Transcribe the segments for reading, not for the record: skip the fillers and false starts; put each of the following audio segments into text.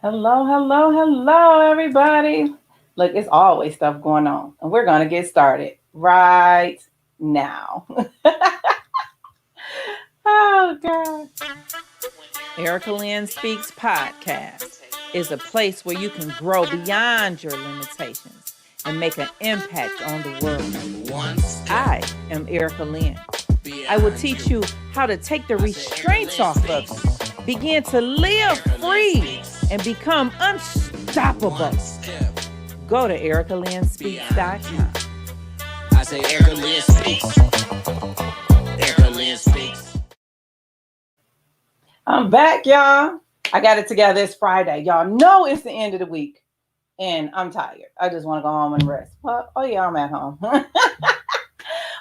Hello, hello, hello, everybody. Look, it's always stuff going on, and we're going to get started right now. Oh, God. Erica Lynn Speaks podcast is a place where you can grow beyond your limitations and make an impact on the world. I am Erica Lynn. I will teach you how to take the restraints off of you, begin to live free, and become unstoppable. Go to ericalynnspeaks.com. I say Erica Lynn Speaks. Erica Lynn Speaks. I'm back, y'all. I got it together. It's Friday. Y'all know it's the end of the week, and I'm tired. I just want to go home and rest. Well, oh, yeah, I'm at home.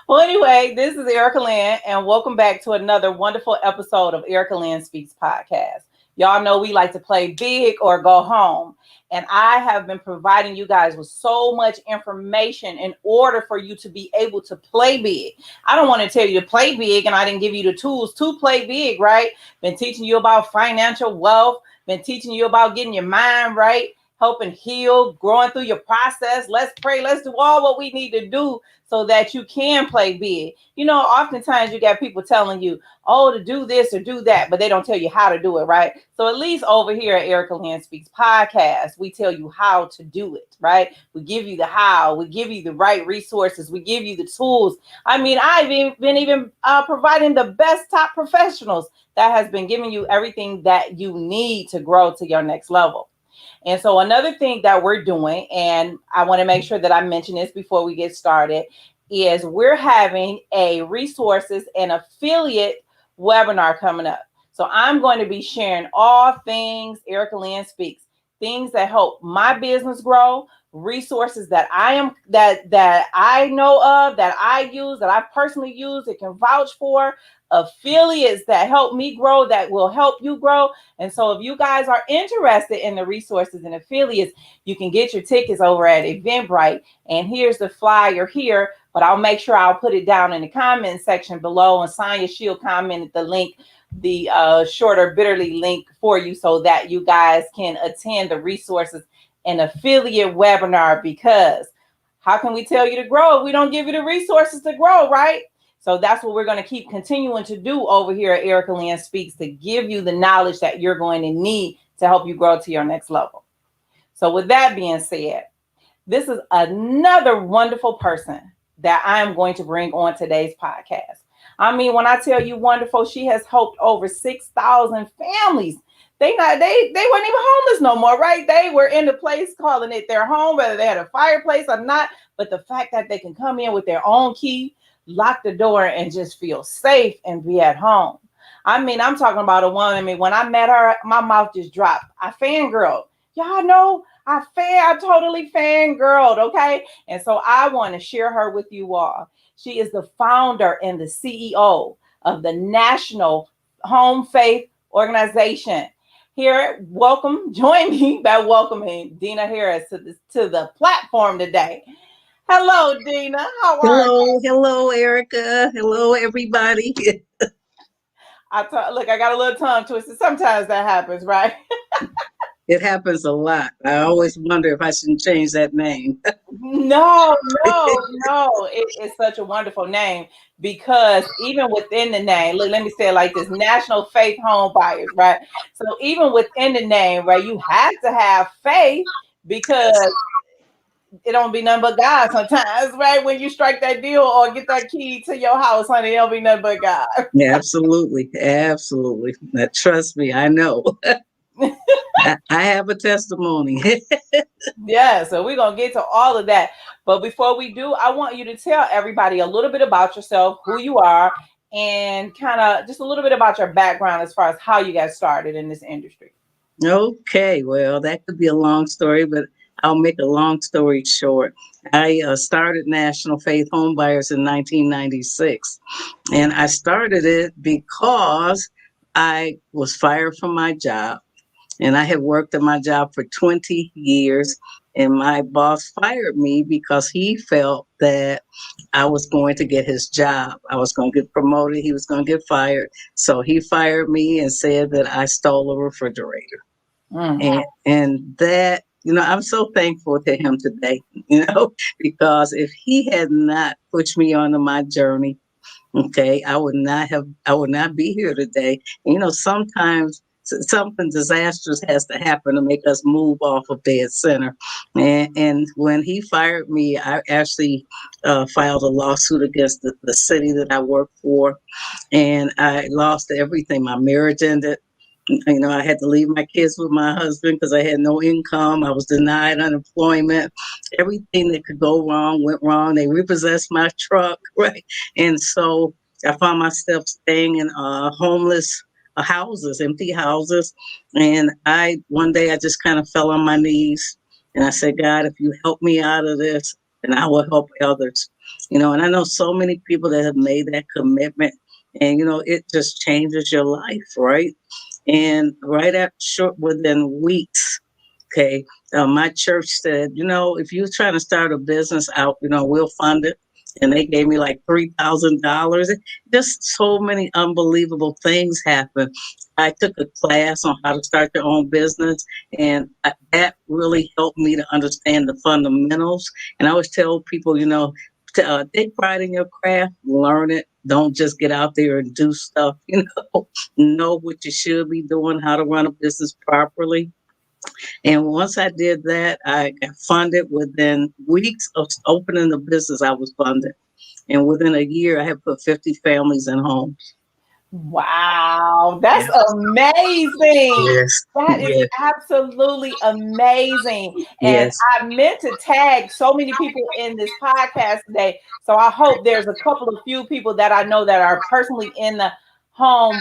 Well, anyway, this is Erica Lynn, and welcome back to another wonderful episode of Erica Lynn Speaks podcast. Y'all know we like to play big or go home, and I have been providing you guys with so much information in order for you to be able to play big. I don't want to tell you to play big, and I didn't give you the tools to play big, right? Been teaching you about financial wealth, been teaching you about getting your mind right, helping heal, growing through your process. Let's pray. Let's do all what we need to do so that you can play big. You know, oftentimes you got people telling you, oh, to do this or do that, but they don't tell you how to do it, right? So at least over here at Erica Lynn Speaks podcast, we tell you how to do it, right? We give you the how, we give you the right resources, we give you the tools. I mean, I've been providing the best top professionals that has been giving you everything that you need to grow to your next level. And so another thing that we're doing, and I want to make sure that I mention this before we get started, is we're having a resources and affiliate webinar coming up. So I'm going to be sharing all things Erica Lynn Speaks, things that help my business grow, resources that I know of, that I use, that I personally use, that can vouch for, affiliates that help me grow, that will help you grow. And so if you guys are interested in the resources and affiliates, you can get your tickets over at Eventbrite. And here's the flyer here, but I'll make sure I'll put it down in the comment section below, and Sonya Shield commented the link, the shorter bitterly link for you, so that you guys can attend the resources and affiliate webinar. Because how can we tell you to grow if we don't give you the resources to grow, right? So that's what we're going to keep continuing to do over here at Erica Lynn Speaks, to give you the knowledge that you're going to need to help you grow to your next level. So with that being said, this is another wonderful person that I am going to bring on today's podcast. I mean, when I tell you wonderful, she has helped over 6,000 families. They weren't even homeless no more, right? They were in the place calling it their home, whether they had a fireplace or not. But the fact that they can come in with their own key, lock the door, and just feel safe and be at home. I mean, I'm talking about a woman. I mean, when I met her, my mouth just dropped. I fangirled. Y'all know I totally fangirled, okay? And so I want to share her with you all. She is the founder and the CEO of the National Home Faith Organization. Here, join me by welcoming Dina Harris to the platform today. Hello, Dina. How are you? Hello, Erica. Hello, everybody. Look, I got a little tongue twisted. Sometimes that happens, right? It happens a lot. I always wonder if I shouldn't change that name. No, no. It's such a wonderful name, because even within the name, look, let me say it like this: National Faith Home Buyers, right? So even within the name, right, you have to have faith, because it don't be nothing but God sometimes, right? When you strike that deal or get that key to your house, honey, it don't be nothing but God. Yeah, absolutely. Absolutely. Now, trust me, I know. I have a testimony. Yeah, so we're going to get to all of that. But before we do, I want you to tell everybody a little bit about yourself, who you are, and kind of just a little bit about your background as far as how you got started in this industry. Okay, well, that could be a long story, but I'll make a long story short. I started National Faith Home Buyers in 1996, and I started it because I was fired from my job. And I had worked at my job for 20 years. And my boss fired me because he felt that I was going to get his job. I was going to get promoted. He was going to get fired. So he fired me and said that I stole a refrigerator. Mm. And that, I'm so thankful to him today, because if he had not pushed me onto my journey, okay, I would not be here today. Sometimes something disastrous has to happen to make us move off of dead center. And when he fired me, I actually filed a lawsuit against the city that I work for, and I lost everything. My marriage ended. I had to leave my kids with my husband because I had no income. I was denied unemployment. Everything that could go wrong went wrong. They repossessed my truck, right? And so I found myself staying in homeless houses, empty houses. And one day I just kind of fell on my knees and I said, God, if you help me out of this, then I will help others. And I know so many people that have made that commitment, and it just changes your life, right? And right after, short within weeks, okay, my church said, if you're trying to start a business out, we'll fund it. And they gave me like $3,000. Just so many unbelievable things happened. I took a class on how to start your own business, and that really helped me to understand the fundamentals. And I always tell people, take pride in your craft, learn it. Don't just get out there and do stuff, know what you should be doing, how to run a business properly. And once I did that, I got funded. Within weeks of opening the business, I was funded. And within a year, I had put 50 families in homes. Wow, that's Yes, amazing. yes, That is yes, absolutely amazing. And yes, I meant to tag so many people in this podcast today. So I hope there's a couple of few people that I know that are personally in the home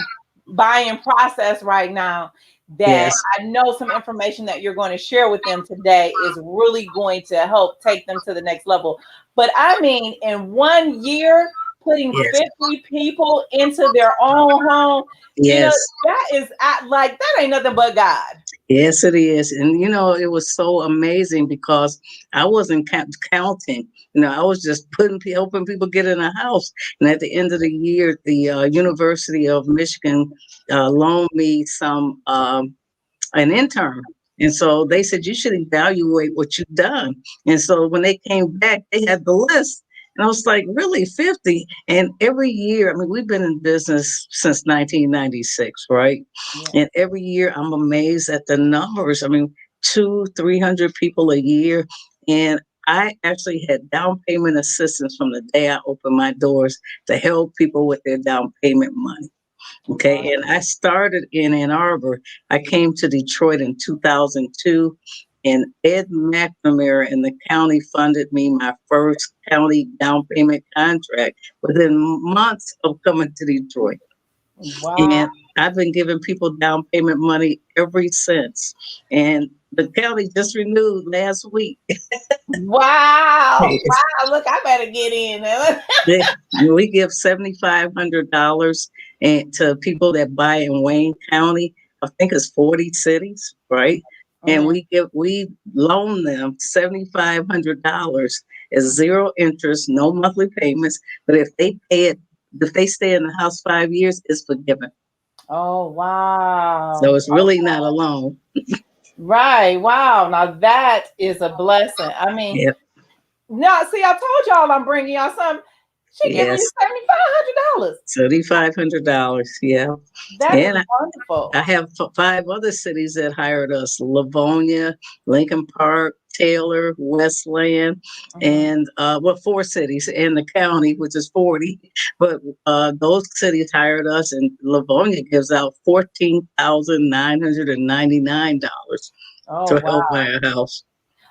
buying process right now, that yes, I know some information that you're going to share with them today is really going to help take them to the next level. But I mean, in 1 year, putting yes, 50 people into their own home, yes. that is like, that ain't nothing but God. Yes, it is. And, it was so amazing because I wasn't counting. I was just helping people get in a house. And at the end of the year, the University of Michigan loaned me an intern. And so they said, you should evaluate what you've done. And so when they came back, they had the list. And I was like, really, 50? And every year, I mean, we've been in business since 1996, right? Yeah. And every year I'm amazed at the numbers. I mean, 300 people a year. And I actually had down payment assistance from the day I opened my doors to help people with their down payment money. Wow. Okay, and I started in Ann Arbor. I came to Detroit in 2002, and Ed McNamara in the county funded me my first county down payment contract within months of coming to Detroit. Wow. And I've been giving people down payment money ever since. And the county just renewed last week. Wow. Wow. Look, I better get in. We give $7,500 and to people that buy in Wayne County. I think it's 40 cities, right? And Mhm. we loan them $7,500 at zero interest, no monthly payments. But if they stay in the house 5 years, it's forgiven. Oh, So wow. it's really not a loan. Right. Wow. Now that is a blessing. I mean, Yep. no, see, I told y'all I'm bringing y'all some. She giving you Yes. $7,500. $7,500. Yeah. That is And I wonderful. have five other cities that hired us: Livonia, Lincoln Park, Taylor, Westland, Mhm. and four cities in the county, which is 40. But those cities hired us, and Livonia gives out $14,999 Oh, to wow. help buy a house.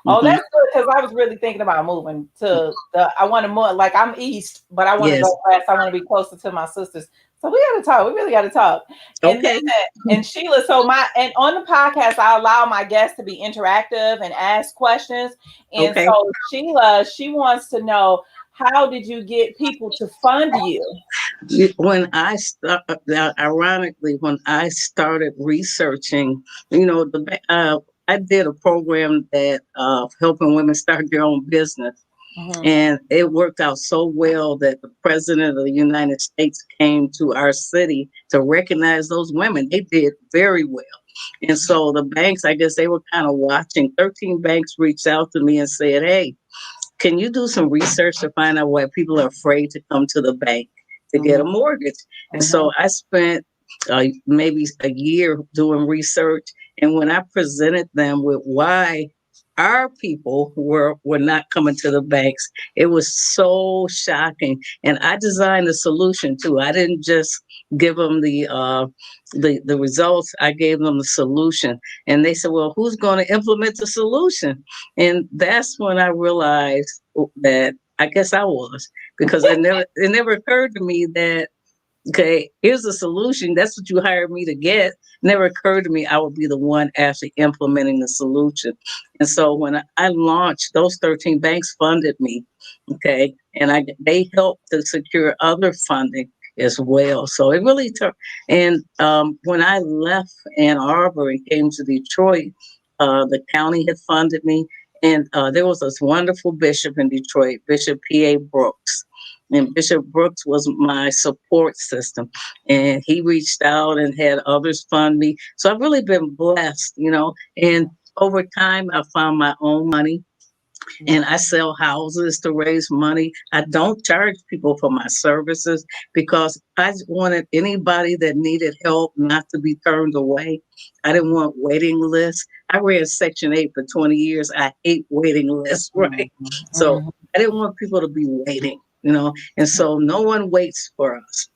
Oh, Hmm. that's good because I was really thinking about moving to the. I want to more like I'm east, but I want to Yes. go west. I want to be closer to my sisters. So we got to talk. We really got to talk. And Okay. then and Sheila. So and on the podcast, I allow my guests to be interactive and ask questions. And Okay. so Sheila, she wants to know, how did you get people to fund you? When I start, ironically, when I started researching, I did a program that helping women start their own business. Mm-hmm. And it worked out so well that the president of the United States came to our city to recognize those women. They did very well. And so the banks, I guess they were kind of watching. 13 banks reached out to me and said, hey, can you do some research to find out why people are afraid to come to the bank to get a Mm-hmm. mortgage? And Mm-hmm. so I spent maybe a year doing research. And when I presented them with why our people were not coming to the banks, it was so shocking. And I designed a solution too. I didn't just give them the results. I gave them the solution. And they said, well, who's going to implement the solution? And that's when I realized that I guess I was, because it never occurred to me that, okay, here's the solution. That's what you hired me to get. Never occurred to me I would be the one actually implementing the solution. And so when I launched, those 13 banks funded me. Okay. And they helped to secure other funding as well. So it really took. And when I left Ann Arbor and came to Detroit, the county had funded me. And there was this wonderful bishop in Detroit, Bishop P.A. Brooks. And Bishop Brooks was my support system. And he reached out and had others fund me. So I've really been blessed, you know. And over time, I found my own money and I sell houses to raise money. I don't charge people for my services because I wanted anybody that needed help not to be turned away. I didn't want waiting lists. I ran Section 8 for 20 years. I hate waiting lists, right? So Mm-hmm. I didn't want people to be waiting, you know, and so no one waits for us.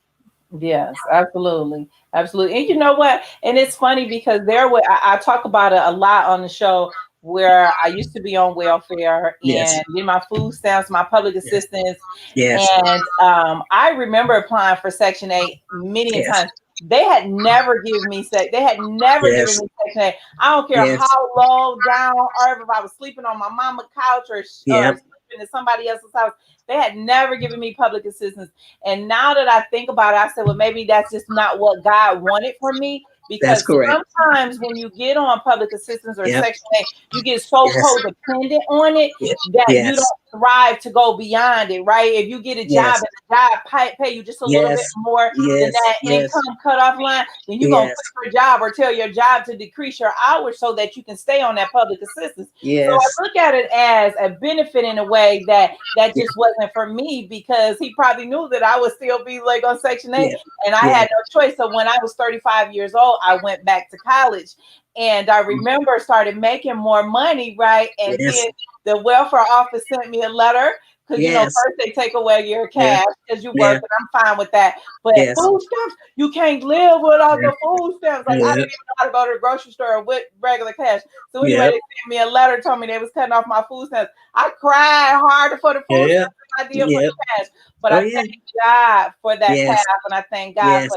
Yes, absolutely. Absolutely. And you know what? And it's funny because I talk about it a lot on the show where I used to be on welfare Yes, and get my food stamps, my public yes, assistance. yes, And I remember applying for Section 8 many a yes, times. They had never given yes, me Section 8. I don't care yes, how low down or if I was sleeping on my mama's couch or yep, sleeping in somebody else's house. They had never given me public assistance. And now that I think about it, I said, well, maybe that's just not what God wanted for me. that's Because correct. sometimes when you get on public assistance or Yep, Section 8, you get so yes, codependent on it that you yes, don't thrive to go beyond it, right? If you get a job yes, and the job pay you just a little bit yes, more than yes, that yes, income cutoff line, then you're gonna yes, quit your job or tell your job to decrease your hours so that you can stay on that public assistance. So yes, I look at it as a benefit in a way that yeah, just wasn't for me because he probably knew that I would still be like on Section 8 yeah, and I yeah, had no choice. So when I was 35 years old, I went back to college and I remember started making more money, right? And yes, then the welfare office sent me a letter because yes, first they take away your yeah, cash because you work, yeah, and I'm fine with that. But yes, food stamps, you can't live without yeah, the food stamps. Like I yeah, didn't even know how to go to the grocery store with regular cash. So anyway, yep, they sent me a letter, told me they was cutting off my food stamps. I cried harder for the food yeah, stamps than I did for yep. the cash. But Oh I yeah, thank God for that path, yes, and I thank God yes,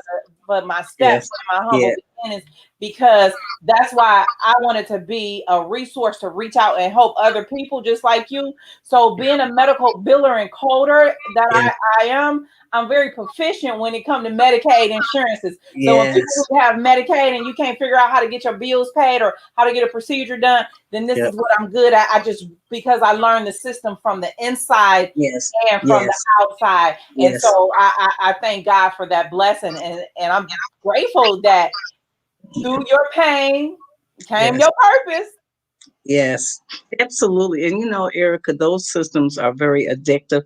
for my steps yes, and my humble yeah, beginnings because that's why I wanted to be a resource to reach out and help other people just like you. So being a medical biller and coder that yeah, I am, I'm very proficient when it comes to Medicaid insurances. So when people yes, who have Medicaid and you can't figure out how to get your bills paid or how to get a procedure done, then this yep, is what I'm good at. I just because I learned the system from the inside yes, and from the yes, outside. And yes, so I thank God for that blessing. And I'm grateful that through your pain came yes, your purpose. yes, absolutely. And you know, Erica, those systems are very addictive.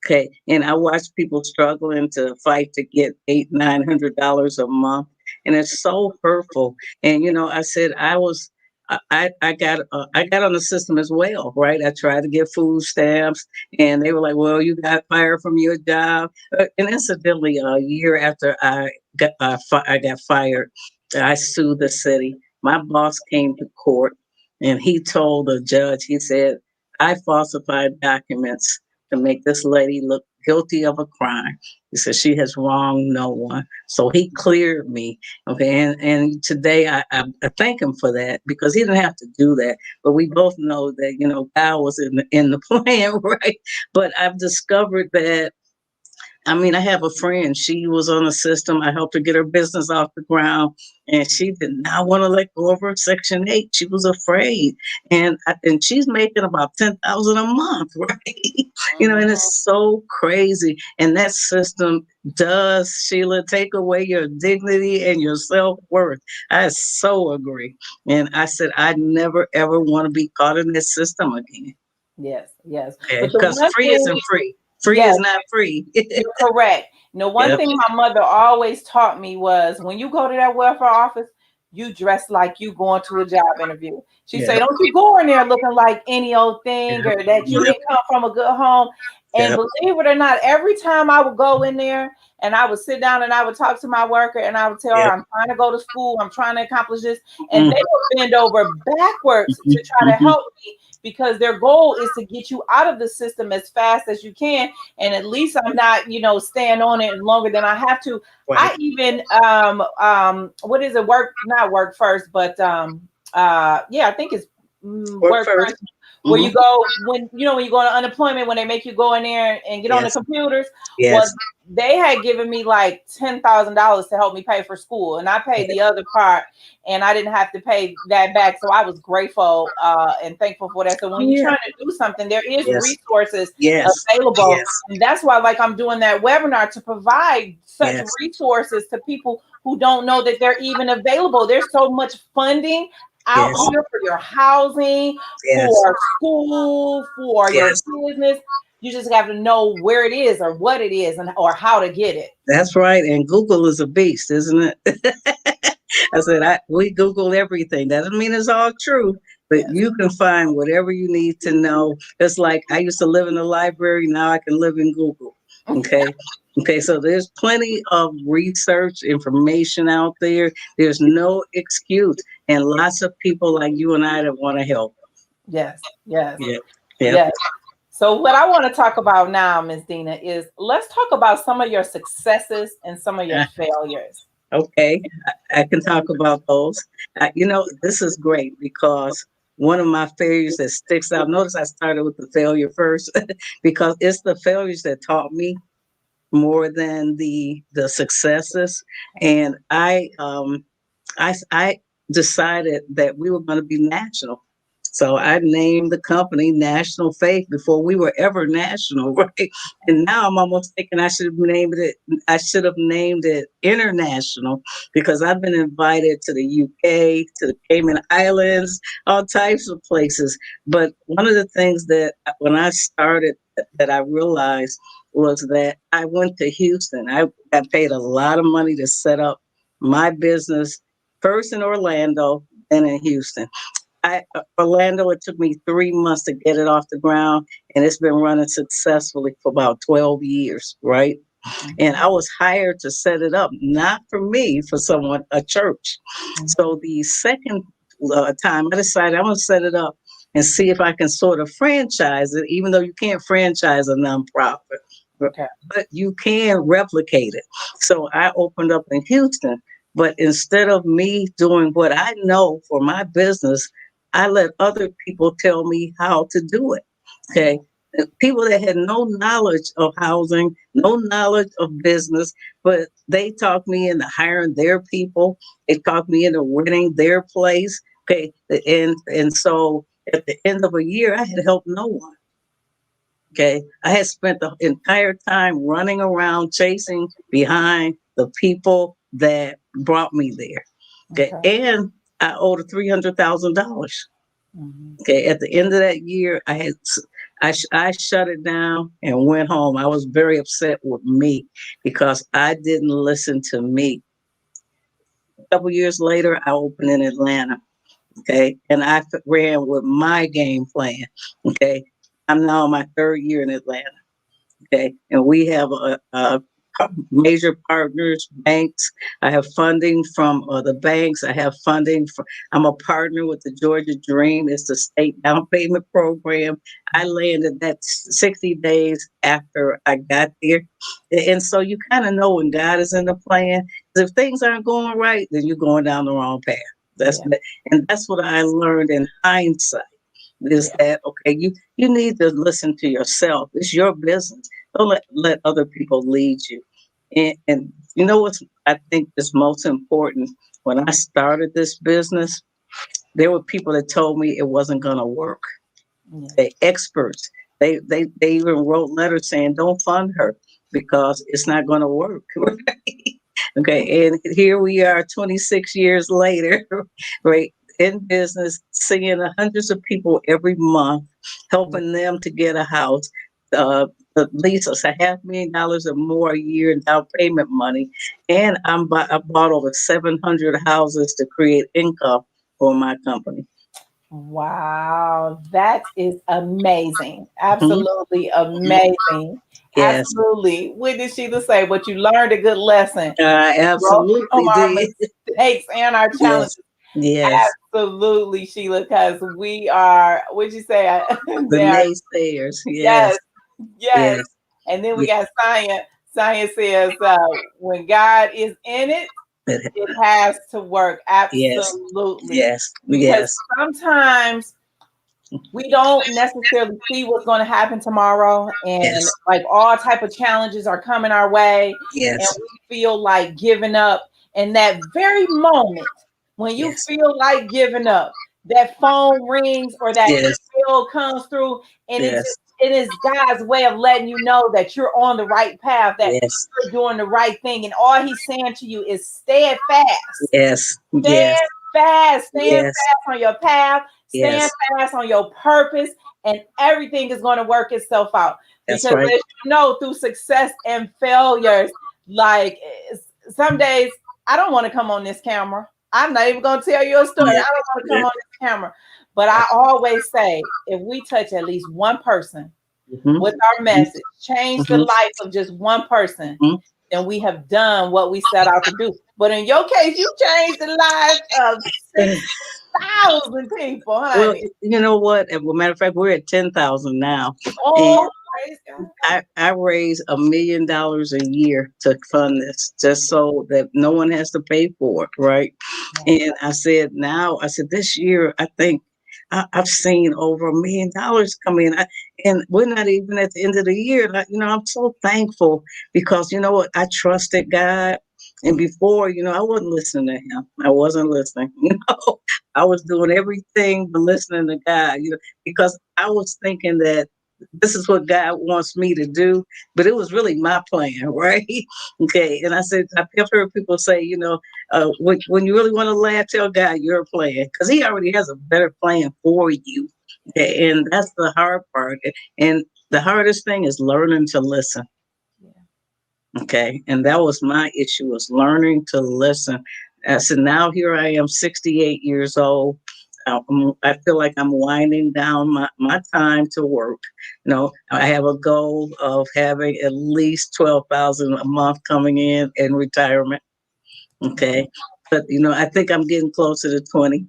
Okay. And I watch people struggling to fight to get $800-900 a month. And it's so hurtful. And you know, I said I got on the system as well, right? I tried to get food stamps and they were like, well, you got fired from your job. And incidentally, a year after I got fired, I sued the city. My boss came to court and he told the judge, he said, I falsified documents to make this lady look guilty of a crime. He said she has wronged no one. So he cleared me. Okay. And today I thank him for that because he didn't have to do that. But we both know that, you know, God was in the plan, right? But I've discovered that I mean, I have a friend. She was on a system. I helped her get her business off the ground, and she did not want to let go of her Section 8. She was afraid, and she's making about 10,000 a month, right? And Mhm. it's so crazy. And that system does, Sheila, take away your dignity and your self worth. I so agree. And I said, I never ever want to be caught in this system again. Yes, yes. Okay, But the because one free thing, isn't free. Free yes, is not free. you're correct. No, one Yep. thing my mother always taught me was when you go to that welfare office, you dress like you going to a job interview. She Yeah. say, don't you go in there looking like any old thing Yep. or that you Yep. didn't come from a good home. And Yep. believe it or not, every time I would go in there and I would sit down and I would talk to my worker and I would tell her, Yep. I'm trying to go to school, I'm trying to accomplish this. And Mm, they would bend over backwards mhm, to try to mhm. help me because their goal is to get you out of the system as fast as you can, and at least I'm not, staying on it longer than I have to. Right. I even what is it? Work, not work first, but yeah, I think it's Work work first. first. Where Hmm. you go when you go on unemployment, when they make you go in there and get on the Yes. computers. Well, Yes. they had given me like $10,000 to help me pay for school, and I paid the other part, and I didn't have to pay that back. So I was grateful and thankful for that. So Oh when you're yeah. trying to do something, there is Yes. resources Yes. available. Yes. And that's why, like, I'm doing that webinar to provide such Yes. resources to people who don't know that they're even available. There's so much funding out Yes. here for your housing, Yes. for school, for your Yes. business. You just have to know where it is or what it is and or how to get it. That's right. And Google is a beast, isn't it? I said we Google everything. Doesn't mean it's all true, but Yes. you can find whatever you need to know. It's like I used to live in the library. Now I can live in Google. Okay. Okay. So there's plenty of research information out there. There's no excuse, and lots of people like you and I that want to help. Yes. Yes. Yep. Yep. Yes. So what I want to talk about now, Ms. Dina, is let's talk about some of your successes and some of your failures. Okay, I can talk about those. This is great because one of my failures that sticks out. Notice I started with the failure first because it's the failures that taught me more than the successes. And I decided that we were going to be national. So I named the company National Faith before we were ever national, right? And now I'm almost thinking I should have named it International because I've been invited to the UK, to the Cayman Islands, all types of places. But one of the things that when I started that I realized was that I went to Houston. I got paid a lot of money to set up my business first in Orlando, then in Houston. Orlando, it took me 3 months to get it off the ground, and it's been running successfully for about 12 years, right? And I Mhm. was hired to set it up, not for me, for someone, a church. Mhm. So the second time, I decided I'm going to set it up and see if I can sort of franchise it, even though you can't franchise a nonprofit, but Okay. you can replicate it. So I opened up in Houston, but instead of me doing what I know for my business, I let other people tell me how to do it. Okay. People that had no knowledge of housing, no knowledge of business, but they talked me into hiring their people. They talked me into renting their place. Okay. And so at the end of a year, I had helped no one. Okay. I had spent the entire time running around chasing behind the people that brought me there. Okay. Okay. And I owed $300,000. Mhm. Okay. At the end of that year, I shut it down and went home. I was very upset with me because I didn't listen to me. A couple years later, I opened in Atlanta. Okay. And I ran with my game plan. Okay. I'm now in my third year in Atlanta. Okay. And we have a major partners, banks. I have funding from the banks. I have funding from, I'm a partner with the Georgia Dream. It's the state down payment program. I landed that 60 days after I got there. And so you kind of know when God is in the plan. If things aren't going right, then you're going down the wrong path. That's Yeah. and that's what I learned in hindsight is Yeah. that okay, you need to listen to yourself. It's your business. Don't let other people lead you. And you know what's I think is most important? When I started this business, there were people that told me it wasn't going to work. Yeah. The experts, they even wrote letters saying don't fund her because it's not going to work. Okay, and here we are 26 years later, right, in business, seeing hundreds of people every month, helping them to get a house, uh, at least a $500,000 or more a year in down payment money. And I bought over 700 houses to create income for my company. Wow, that is amazing. Mhm. Absolutely amazing. Yes, Absolutely. What did Sheila say? But you learned a good lesson. I Grow from absolutely our did. mistakes and our Yes, challenges. yes. Absolutely, Sheila, because we are, what'd you say? The They are, naysayers. yes, Yes, yes. yes, And then we yes, got science. Science says when God is in it, it has to work. yes, Absolutely. yes, Because yes, sometimes we don't necessarily see what's going to happen tomorrow, and yes, like all type of challenges are coming our way, and yes, we feel like giving up. And that very moment when you yes, feel like giving up, that phone rings or that yes, email comes through, and yes, it is God's way of letting you know that you're on the right path, that yes, you're doing the right thing, and all He's saying to you is stand fast. yes, Stand yes, fast. Stand yes, fast on your path. Stand yes. fast on your purpose, and everything is going to work itself out. That's Because right. as you know, through success and failures, like some days, I don't want to come on this camera. I'm not even going to tell you a story. I Yeah, don't want to yeah. come on this camera. But I always say, if we touch at least one person Mm-hmm, with our message, change the mm-hmm, life of just one person, hmm. then we have done what we set out to do. But in your case, you changed the lives of 6,000 people, Well, honey. you know what? As a matter of fact, we're at 10,000 now, and Oh, praise God. I raise $1 million a year to fund this, just so that no one has to pay for it, right? Yeah. And I said this year, I think I've seen over $1 million come in, and we're not even at the end of the year. And I'm so thankful because you know what? I trusted God, and before, I wasn't listening to Him. I wasn't listening. I was doing everything but listening to God. Because I was thinking that this is what God wants me to do, but it was really my plan, right? Okay. And I've heard people say, when you really want to laugh, tell God your plan, because He already has a better plan for you. Okay. And that's the hard part. And the hardest thing is learning to listen. Yeah. Okay. And that was my issue, was learning to listen. So now here I am, 68 years old. I feel like I'm winding down my time to work. I have a goal of having at least 12,000 a month coming in retirement. Okay. But, I think I'm getting closer to 20.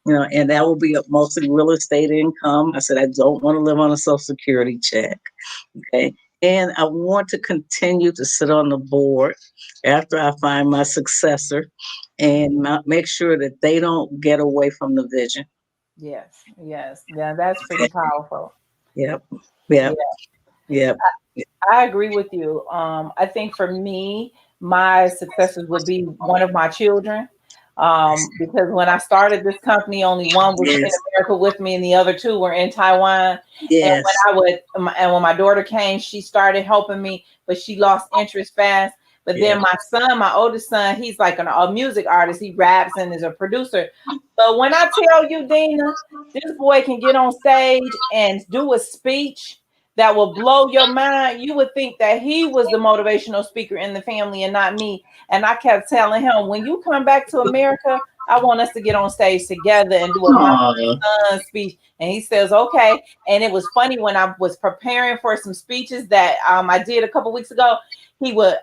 And that will be mostly real estate income. I said, I don't want to live on a social security check. Okay. And I want to continue to sit on the board after I find my successor and make sure that they don't get away from the vision. Yes. Yes. Yeah, that's pretty powerful. Yep. Yeah. Yep. Yep. I agree with you. I think for me, my successors would be one of my children. Because when I started this company, only one was in Yes. America with me, and the other two were in Taiwan. And Yes. when my daughter came, she started helping me, but she lost interest fast. But Yes. then my son, my oldest son, he's like a music artist. He raps and is a producer. But when I tell you, Dina, this boy can get on stage and do a speech that will blow your mind. You would think that he was the motivational speaker in the family and not me. And I kept telling him, when you come back to America, I want us to get on stage together and do a mom Aw. and son speech. And he says, okay. And it was funny when I was preparing for some speeches that I did a couple weeks ago. He would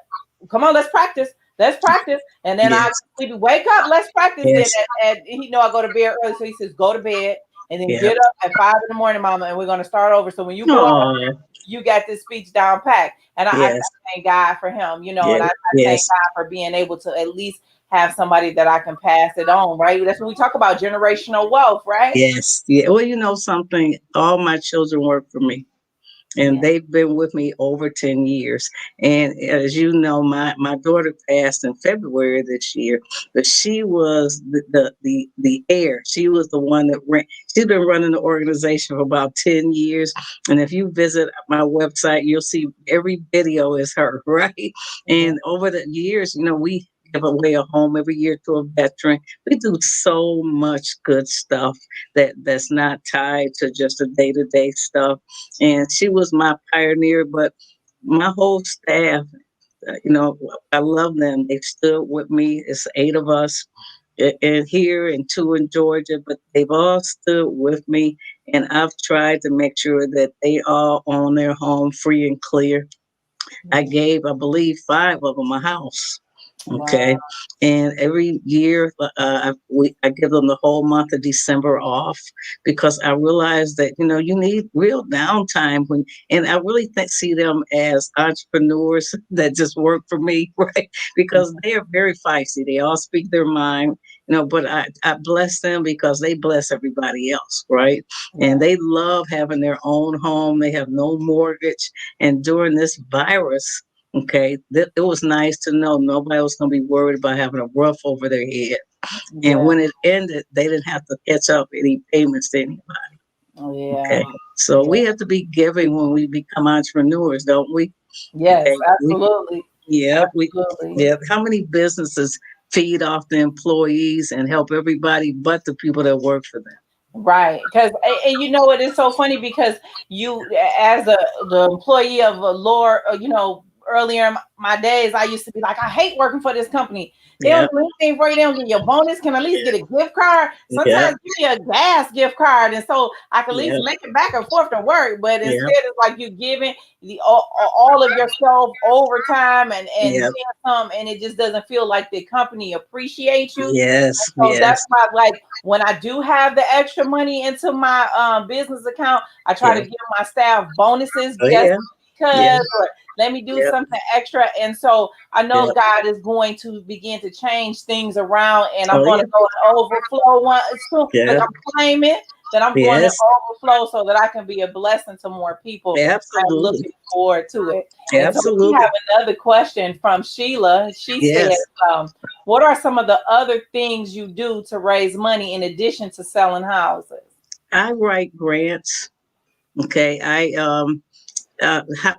come on, let's practice. Let's practice. And then I Yes. would wake up, let's practice. Then Yes. and he know I go to bed early. So he says, go to bed and then Yep. get up at 5 in the morning, mama, and we're gonna start over. So when you go out, Oh. you got this speech down packed. And I Yes. thank God for him, and Yes. I thank Yes. God for being able to at least have somebody that I can pass it on, right? That's when we talk about generational wealth, right? Yes. Yeah. Well, you know something. All my children work for me. and Yeah. they've been with me over 10 years. And as you know, my daughter passed in February this year, but she was the heir. She was the one that ran. She's been running the organization for about 10 years. And if you visit my website, you'll see every video is her, right? Yeah. And over the years, we give away a home every year to a veteran. We do so much good stuff that's not tied to just the day-to-day stuff. And she was my pioneer, but my whole staff, I love them. They stood with me. It's 8 of us and here and 2 in Georgia, but they've all stood with me. And I've tried to make sure that they all own their home free and clear. I Yeah. gave, I believe, 5 of them a house. Wow. Okay. And every year, I give them the whole month of December off because I realize that, you need real downtime and I really see them as entrepreneurs that just work for me, right? Because they are very feisty. They all speak their mind, but I bless them because they bless everybody else, right? And Yeah. they love having their own home. They have no mortgage. And during this virus, okay, it was nice to know nobody was going to be worried about having a roof over their head. And Yeah. when it ended, they didn't have to catch up any payments to anybody. Oh, yeah. Okay, so Yeah. we have to be giving when we become entrepreneurs, don't we? Yes, Okay, absolutely. we, Absolutely. yeah. How many businesses feed off the employees and help everybody but the people that work for them? Right, because and you know what? It's so funny because you, as the employee of a lower, earlier in my days, I used to be like, I hate working for this company. They Yeah, don't do anything for you. They don't give you a bonus. Can I at least get a gift card? yeah, Sometimes give me a gas gift card, and so I can at least yeah, make it back and forth to work. But yeah, instead, it's like you giving all of yourself overtime and yeah. then some, and it just doesn't feel like the company appreciates you. Yes, So that's yes, why, like, when I do have the extra money into my business account, I try yeah. to give my staff bonuses Oh just yeah, yeah, because, or let me do yeah, something extra. And so I yeah. know God is going to begin to change things around, and I'm Oh going yeah, to go and overflow one. So, look, yeah. I'm claiming that I'm going to Yes, overflow so that I can be a blessing to more people. I'm absolutely. looking forward to it. And so we Absolutely. have another question from Sheila. She said, Yes. what are some of the other things you do to raise money in addition to selling houses? I write grants. Okay.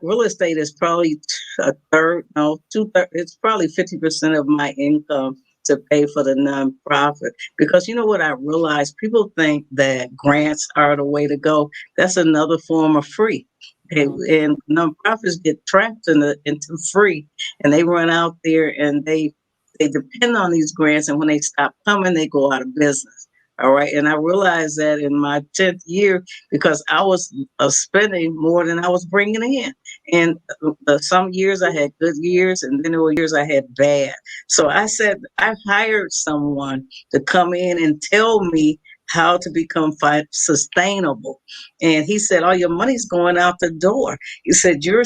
Real estate is probably a third, no, two-thirds. It's probably 50% of my income to pay for the nonprofit. Because you know what I realized? People think that grants are the way to go. That's another form of free. Okay, Mm, and nonprofits get trapped into free, and they run out there and they depend on these grants, and when they stop coming, they go out of business. All right, and I realized that in my 10th year because I was spending more than I was bringing in. And some years I had good years, and then there were years I had bad. So I said, I hired someone to come in and tell me how to become sustainable. And he said, all your money's going out the door. He said, you're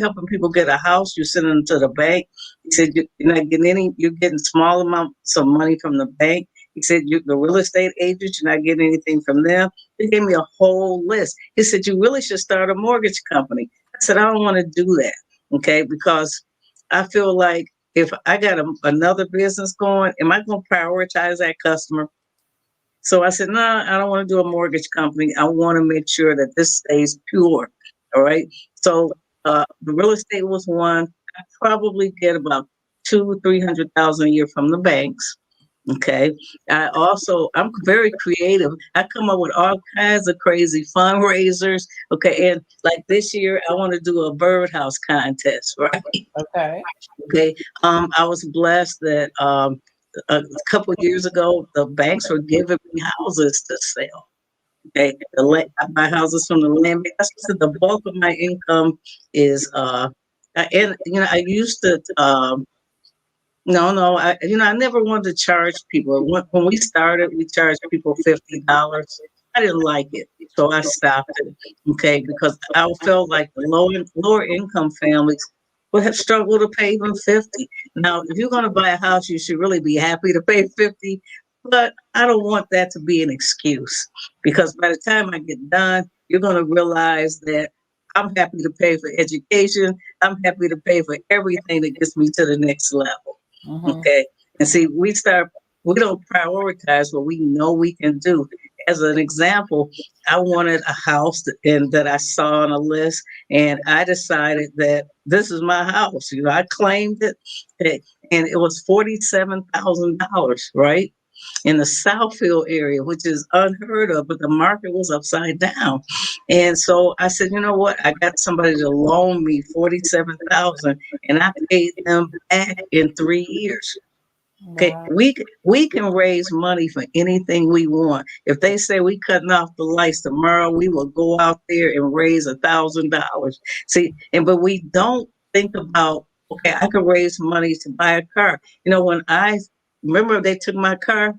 helping people get a house, you're sending them to the bank. He said, you're not getting you're getting small amounts of money from the bank. He said, the real estate agents, you're not getting anything from them. He gave me a whole list. He said, you really should start a mortgage company. I said, I don't want to do that. Okay. Because I feel like if I got another business going, am I going to prioritize that customer? So I said, no, I don't want to do a mortgage company. I want to make sure that this stays pure. All right. So the real estate was one. I probably get about 300,000 a year from the banks. Okay. I'm very creative. I come up with all kinds of crazy fundraisers. Okay. And like this year, I want to do a birdhouse contest, right? okay. Okay. I was blessed that a couple of years ago, the banks were giving me houses to sell. Okay. I buy houses from the land bank. That's what the bulk of my income is. And, I used to, no, no. I never wanted to charge people. When we started, we charged people $50. I didn't like it, so I stopped it. Okay, because I felt like the lower income families would have struggled to pay even 50. Now, if you're going to buy a house, you should really be happy to pay 50. But I don't want that to be an excuse because by the time I get done, you're going to realize that I'm happy to pay for education. I'm happy to pay for everything that gets me to the next level. Mhm. Okay. And see, we don't prioritize what we know we can do. As an example, I wanted a house that I saw on a list, and I decided that this is my house. I claimed it, eh, and it was $47,000, right? In the Southfield area, which is unheard of, but the market was upside down. And so I said, you know what? I got somebody to loan me 47,000, and I paid them back in 3 years. Okay, Wow. we can raise money for anything we want. If they say we cutting off the lights tomorrow, we will go out there and raise $1,000. See, but we don't think about, okay, I could raise money to buy a car. When I remember they took my car,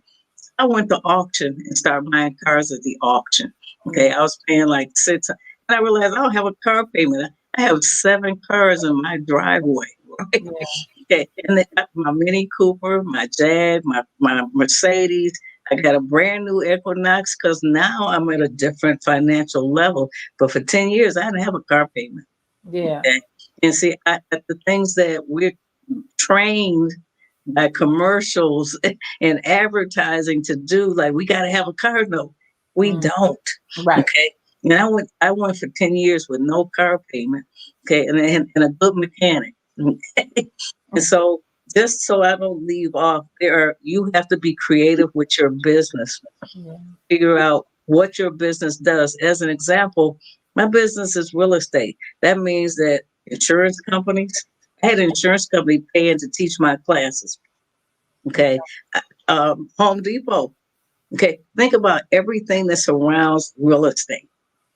I went to auction and started buying cars at the auction. Okay, Yeah. I was paying like six, and I realized I don't have a car payment. I have 7 cars in my driveway. Right? Yeah. Okay, and then my Mini Cooper, my Jag, my Mercedes. I got a brand new Equinox because now I'm at a different financial level. But for 10 years, I didn't have a car payment. Yeah. Okay, and see, the things that we're trained by commercials and advertising to do, like we got to have a car note. We Mm. don't. Right. Okay. And I went for 10 years with no car payment. Okay. And a good mechanic. Okay. And so just so I don't leave off, you have to be creative with your business. Yeah. Figure out what your business does. As an example, my business is real estate. That means that insurance companies, I had an insurance company paying to teach my classes. Okay. Home Depot. Okay. Think about everything that surrounds real estate,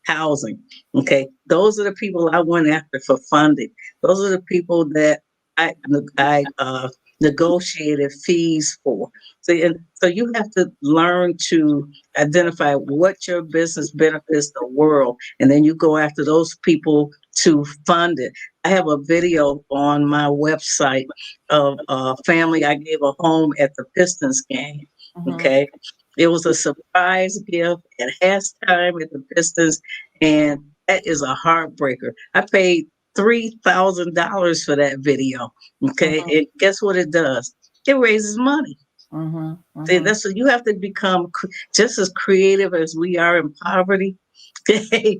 housing. Okay. Those are the people I went after for funding. Those are the people that I negotiated fees for. So you have to learn to identify what your business benefits the world, and then you go after those people to fund it. I have a video on my website of a family I gave a home at the Pistons game. Mhm. Okay. It was a surprise gift at halftime at the Pistons, and that is a heartbreaker. I paid $3,000 for that video. Okay, Mhm. and guess what it does? It raises money. Mhm. See, Mhm. that's what you have to become just as creative as we are in poverty. Okay,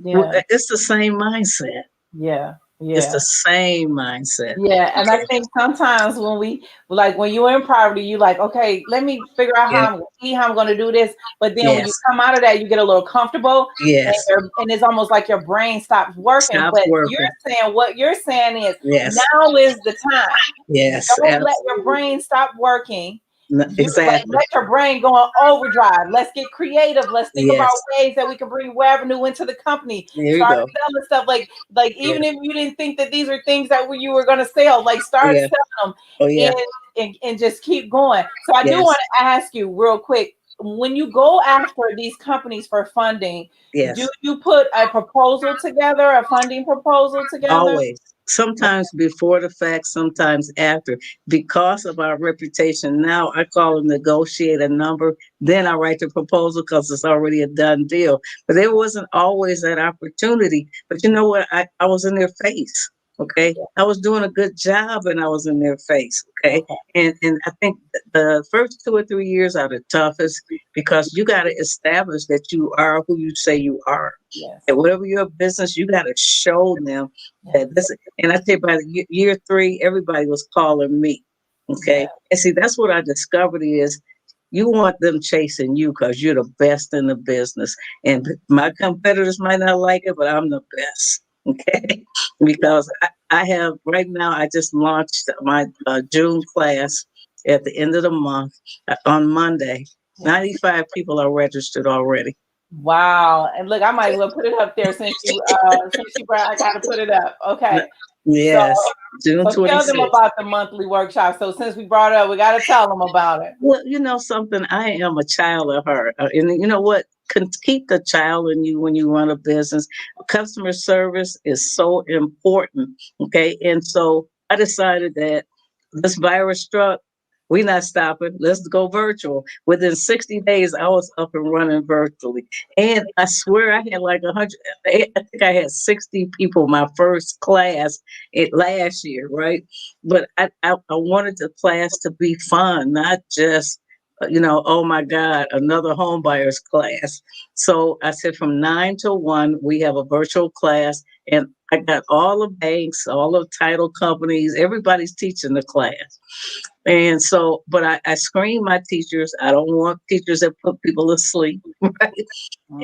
Yeah. it's the same mindset. Yeah. It's Yeah. the same mindset. Yeah, and I Okay. think sometimes when we like when you're in poverty, you like, okay, let me figure out Yeah. how I'm gonna eat, how I'm gonna do this. But then when you Yes. come out of that, you get a little comfortable, and Yes. it's almost like your brain stops working. Stops But you're working. saying what you're saying is Yes. now is the time. Yes. Don't let your Absolutely. brain stop working. You like Exactly. let your brain go on overdrive. Let's get creative. Let's think about Yes. ways that we can bring revenue into the company. There you Start go. selling stuff like Yeah. even if you didn't think that these are things that you were going to sell, like start Yeah. selling them Oh yeah. and just keep going. So I do want Yes. to ask you real quick, when you go after these companies for funding, do Yes. you put a proposal together, a funding proposal together? Always. Sometimes before the fact, sometimes after. Because of our reputation now, I call them negotiate a number. Then I write the proposal because it's already a done deal. But there wasn't always that opportunity. But you know what? I was in their face. Okay. I was doing a good job and I was in their face. Okay. Okay. And I think the first 2 or 3 years are the toughest because you got to establish that you are who you say you are. Yes. And whatever your business, you got to show them Yes. that this. And I tell you, by year 3, everybody was calling me. Yeah. Okay, and see, that's what I discovered is you want them chasing you because you're the best in the business. And my competitors might not like it, but I'm the best. Okay, because I have right now. I just launched my June class at the end of the month on Monday. Yes. 95 people are registered already. Wow. And look, I might as well put it up there since you brought I gotta put it up. Okay. So Yes, June so tell them 26th. about the monthly workshop. So since we brought it up, we gotta tell them about it. Well, you know something, I am a child of her. And you know what? Keep the child in you when you run a business. Customer service is so important. Okay. And so I decided that this virus struck. we're not stopping. Let's go virtual. Within 60 days, I was up and running virtually. And I swear I had like 100, I think I had 60 people my first class last year, right? But I wanted the class to be fun, not just, oh my God, another home buyers class. So I said from 9 to 1, we have a virtual class. And I got all the banks, all the title companies, everybody's teaching the class. And so, but I screen my teachers. I don't want teachers that put people to sleep, right?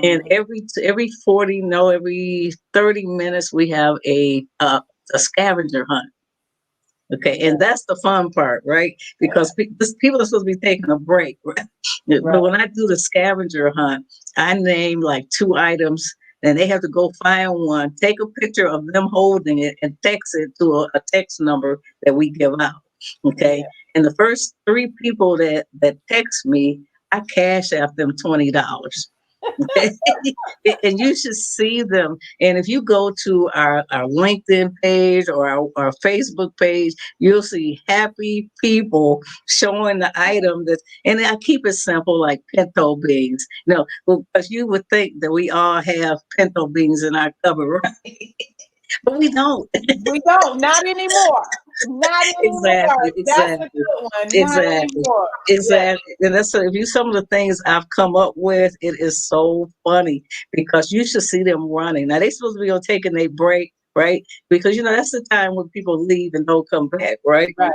And Mm, every 40, no, every 30 minutes, we have a scavenger hunt. Okay, yeah, and that's the fun part, right? Because people are supposed to be taking a break, right? right. But when I do the scavenger hunt, I name like 2 items, and they have to go find one, take a picture of them holding it, and text it to a text number that we give out. Okay, Yeah. and the first 3 people that text me, I cash out them $20. Okay. And you should see them. And if you go to our LinkedIn page or our Facebook page, you'll see happy people showing the item that, and I keep it simple like pinto beans. No, because you would think that we all have pinto beans in our cupboard, right? But we don't. We don't, not anymore. Not anymore. Exactly, That's a exactly, good one. Not exactly, anymore. Yeah. exactly. And that's so if you some of the things I've come up with, it is so funny because you should see them running. Now they supposed to be on taking a break, right? Because that's the time when people leave and don't come back, right? Right.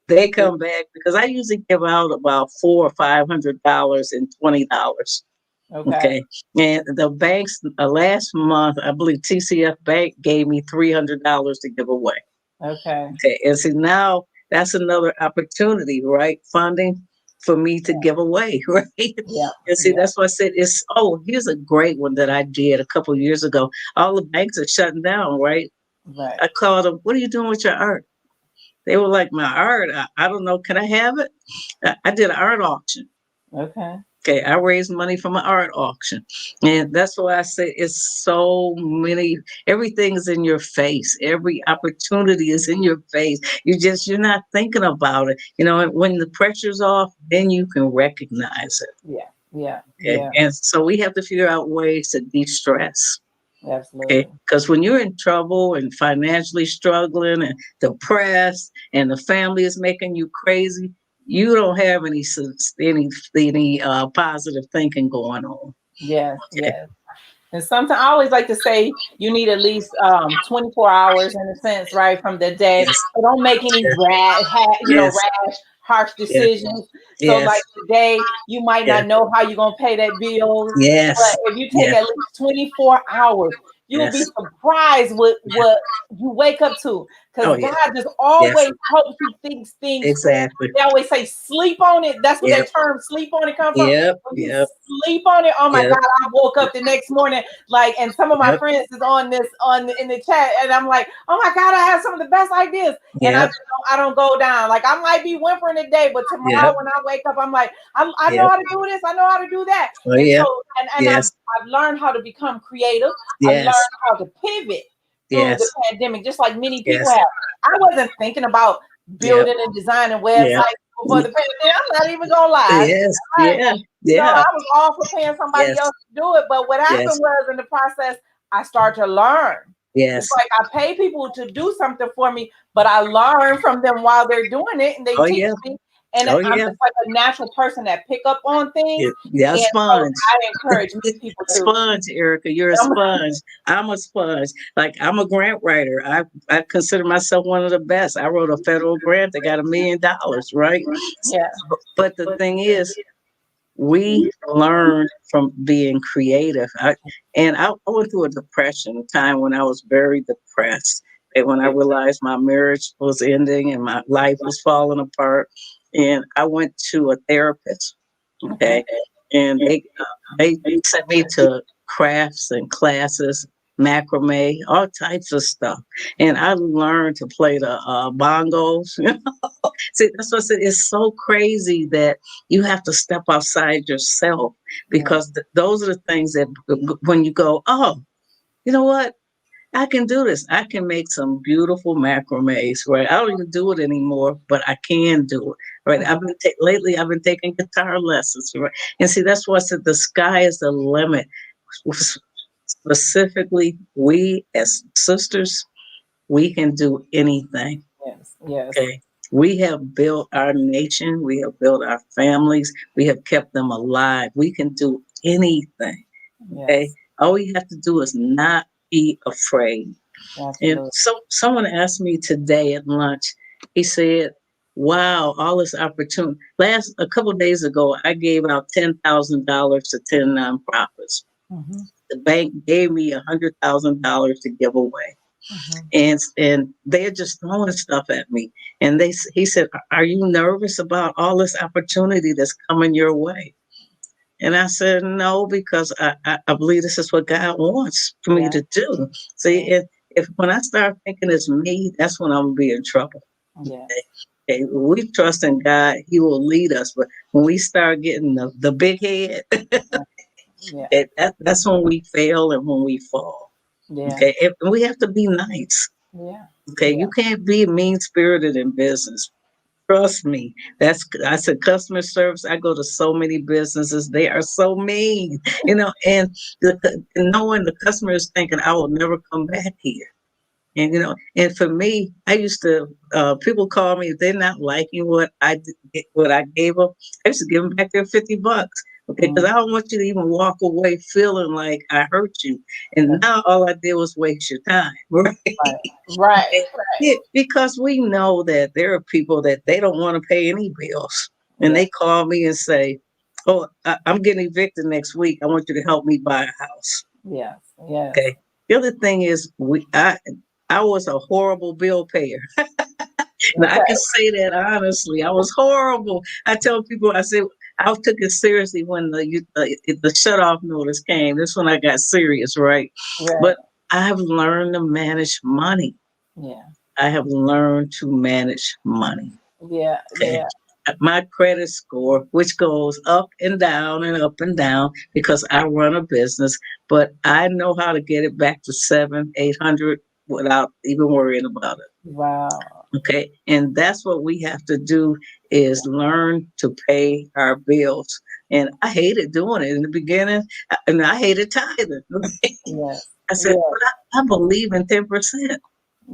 They Yeah. come back because I usually give out about $400 or $500 and $20. Okay. Okay, and the banks last month, I believe TCF Bank gave me $300 to give away. Okay. Okay, and see now that's another opportunity, right? Funding for me to give away, right? Yeah. And see, Yeah. that's why I said here's a great one that I did a couple of years ago. All the banks are shutting down, right? Right. I called them, what are you doing with your art? They were like, my art, I don't know, can I have it? I did an art auction. Okay. Okay, I raised money from an art auction. And that's why I say it's so many, everything is in your face. Every opportunity is in your face. You're not thinking about it. And when the pressure's off, then you can recognize it. Yeah. Yeah. Okay. Yeah. And so we have to figure out ways to de-stress. Okay. Absolutely. Because when you're in trouble and financially struggling and depressed and the family is making you crazy, you don't have any positive thinking going on. Yes. Okay. Yes. And sometimes I always like to say you need at least 24 hours in a sense, right, from the day. Yes. So don't make any Yes. rash, harsh Yes. decisions. So Yes. like today, you might Yes. not know how you're gonna pay that bill, Yes. but if you take Yes. at least 24 hours, you'll be Yes. surprised with what you wake up to. Oh Because yeah. God just Yes. always helps you think things through. Exactly. They always say sleep on it. That's what Yep. that term sleep on it come from. Yep. When you Yep. sleep on it, oh my Yep. God, I woke up the next morning like, and some of my Yep. friends is on this in the chat, and I'm like, oh my God, I have some of the best ideas, and Yep. I don't go down. Like I might be whimpering today, but tomorrow Yep. when I wake up, I'm like, I know Yep. how to do this, I know how to do that, Oh and yeah. so and Yes. I've learned how to become creative. I've learned Yes. how to pivot through the Yes. pandemic, just like many people Yes. have. I wasn't thinking about Yep. building and designing websites Yep. before the pandemic. I'm not even gonna lie. Yes. Yeah. I Yeah. was all for paying somebody Yes. else to do it. But what happened Yes. was in the process, I started to learn. It's Yes. like I pay people to do something for me, but I learn from them while they're doing it and they Oh teach yeah. me. And Oh I'm yeah. just like a natural person that pick up on things. Yeah. And so Sponge. I encourage many people A to. sponge, Erica. You're a sponge. I'm a sponge. Like I'm a grant writer. I consider myself one of the best. I wrote a federal grant that got $1 million, right? Yeah. But the thing is, we learn from being creative. I went through a depression, a time when I was very depressed. And when I realized my marriage was ending and my life was falling apart, and I went to a therapist. Okay. Okay, and they sent me to crafts and classes, macrame, all types of stuff, and I learned to play the bongos. See, that's what I said. It's so crazy that you have to step outside yourself Yeah. because those are the things that when you go, oh, you know what? I can do this. I can make some beautiful macrames, right? I don't even do it anymore, but I can do it, right? Lately, I've been taking guitar lessons, right? And see, that's why I said the sky is the limit. Specifically, we as sisters, we can do anything. Yes, yes, Okay. We have built our nation. We have built our families. We have kept them alive. We can do anything. Okay. yes, All we have to do is not be afraid. And absolutely. so someone asked me today at lunch, he said, wow, all this opportunity. A couple of days ago, I gave out $10,000 to 10 nonprofits. Mm-hmm, The bank gave me $100,000 to give away. mm-hmm. And they're just throwing stuff at me. And he said, "Are you nervous about all this opportunity that's coming your way?" And I said, "No, because I believe this is what God wants for me Yeah, to do." See, yeah, if when I start thinking it's me, that's when I'm gonna be in trouble. Okay, yes, okay, we trust in God; He will lead us. But when we start getting the big head, yeah, that's when we fail and when we fall. yeah, Okay, and we have to be nice. yeah, Okay, yeah, you can't be mean spirited in business. Trust me. I said customer service. I go to so many businesses. They are so mean, and knowing the customer is thinking I will never come back here. And for me, I used to, people call me, if they're not liking what I gave them, I used to give them back their $50. Okay, because mm, I don't want you to even walk away feeling like I hurt you. And that's now all I did was waste your time, right? right, right, Okay. Yeah, because we know that there are people that they don't want to pay any bills. And yeah, they call me and say, oh, I'm getting evicted next week. I want you to help me buy a house. yes, yes, Okay. The other thing is I was a horrible bill payer. And I can okay, say that honestly. I was horrible. I tell people, I said, I took it seriously when the shut off notice came. That's when I got serious, right? right, But I've learned to manage money. yeah, I have learned to manage money. yeah, Okay. yeah, My credit score, which goes up and down because I run a business, but I know how to get it back to 800 without even worrying about it. wow, Okay. And that's what we have to do is learn to pay our bills. And I hated doing it in the beginning. And I hated tithing. Right? yes, I said, yeah, but I believe in 10%.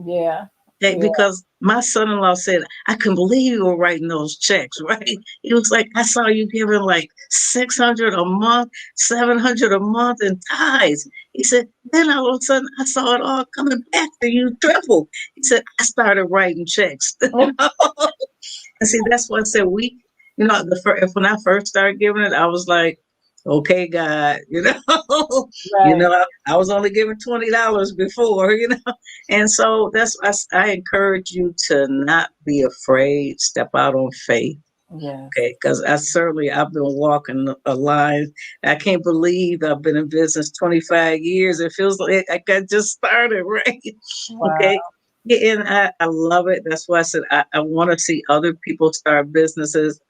yeah, Okay, yeah, because my son-in-law said, I couldn't believe you were writing those checks, right? He was like, I saw you giving like 600 a month, 700 a month in tithes. He said, then all of a sudden I saw it all coming back to you triple. He said, I started writing checks. And see, that's what I said. When I first started giving it, I was like, okay, God, right, I was only giving $20 before, and so I encourage you to not be afraid, step out on faith. yes, Okay, because I've been walking a line. I can't believe I've been in business 25 years. It feels like I just started, right? wow, Okay. Yeah, and I love it. That's why I said I want to see other people start businesses.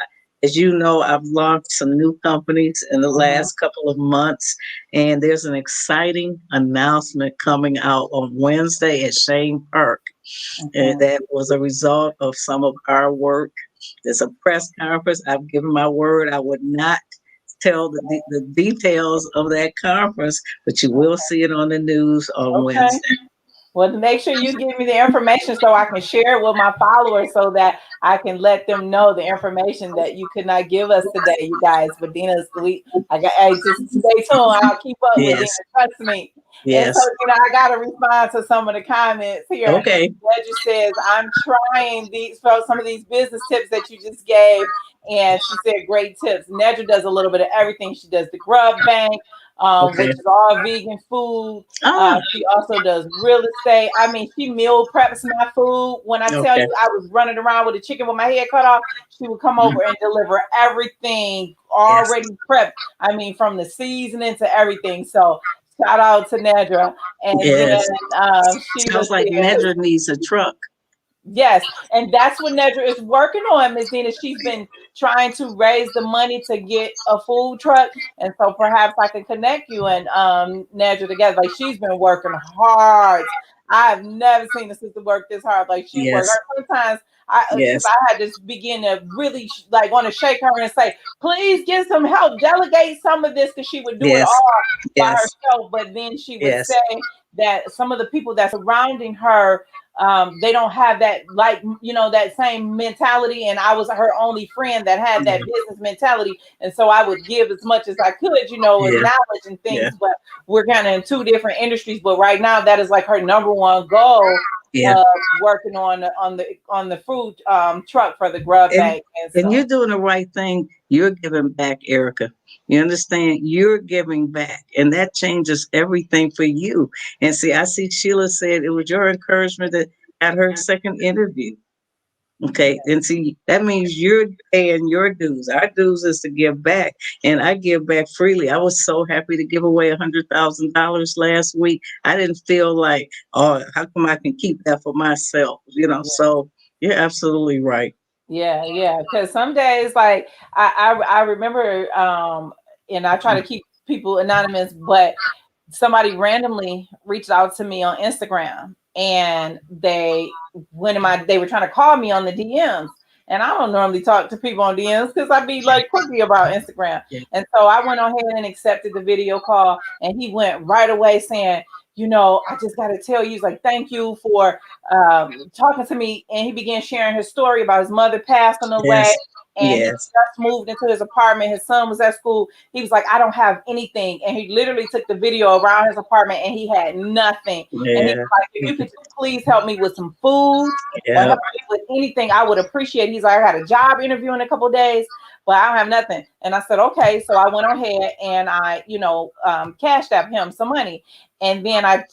As you know, I've launched some new companies in the mhm, last couple of months, and there's an exciting announcement coming out on Wednesday at Shane Park. And mhm, that was a result of some of our work. There's a press conference. I've given my word. I would not tell the details of that conference, but you will see it on the news on okay. Wednesday. Well, make sure you give me the information so I can share it with my followers so that I can let them know the information that you could not give us today, you guys. But Dina's just stay tuned. I'll keep up with Dina. Yes, Trust me. And so, yes. I gotta respond to some of the comments here. Okay. Ledger says, I'm trying some of these business tips that you just gave. And she said, great tips. Nedra does a little bit of everything. She does the Grub Bank, Okay. which is all vegan food. Ah, She also does real estate. I mean, she meal preps my food. When I tell okay. you I was running around with a chicken with my head cut off, she would come Mm, over and deliver everything yes. already prepped. I mean, from the seasoning to everything. So shout out to Nedra. And then Yes. Sheila Sounds like says, Nedra needs a truck. Yes, and that's what Nedra is working on, Miss Dina. She's been trying to raise the money to get a food truck, and so perhaps I can connect you and Nedra together. Like she's been working hard. I've never seen a sister work this hard. Like she worked. Yes, Sometimes because yes, I had to begin to really like want to shake her and say, please get some help, delegate some of this because she would do it yes, all by yes, herself. But then she would yes, say that some of the people that surrounding her they don't have that like that same mentality, and I was her only friend that had that business mentality, and so I would give as much as I could, with yeah, knowledge and yeah, things. But we're kind of in two different industries, but right now that is like her number one goal yeah. of working on the food truck for the grub And bag. And and so you're doing the right thing. You're giving back, Erica. You understand? You're giving back, and that changes everything for you. And see, I see Sheila said it was your encouragement that got her second interview. yeah, Okay, and see, that means you're paying your dues. Our dues is to give back, and I give back freely. I was so happy to give away $100,000 last week. I didn't feel like, oh, how come I can keep that for myself? So you're absolutely right. yeah, because some days like I remember and I try to keep people anonymous, but somebody randomly reached out to me on Instagram and they were trying to call me on the DMs. And I don't normally talk to people on DMs because I be like quirky about Instagram. Yeah. And so I went on ahead and accepted the video call, and he went right away saying, I just got to tell you, he's like, thank you for talking to me. And he began sharing his story about his mother passing away. Yes, And he yes, just moved into his apartment. His son was at school. He was like, I don't have anything. And he literally took the video around his apartment and he had nothing. And he yeah, was like, if you could just please help me with some food or yeah, help me with anything, I would appreciate it. He's like, I got a job interview in a couple of days, but I don't have nothing. And I said, okay. So I went ahead and I, cashed out him some money. And then I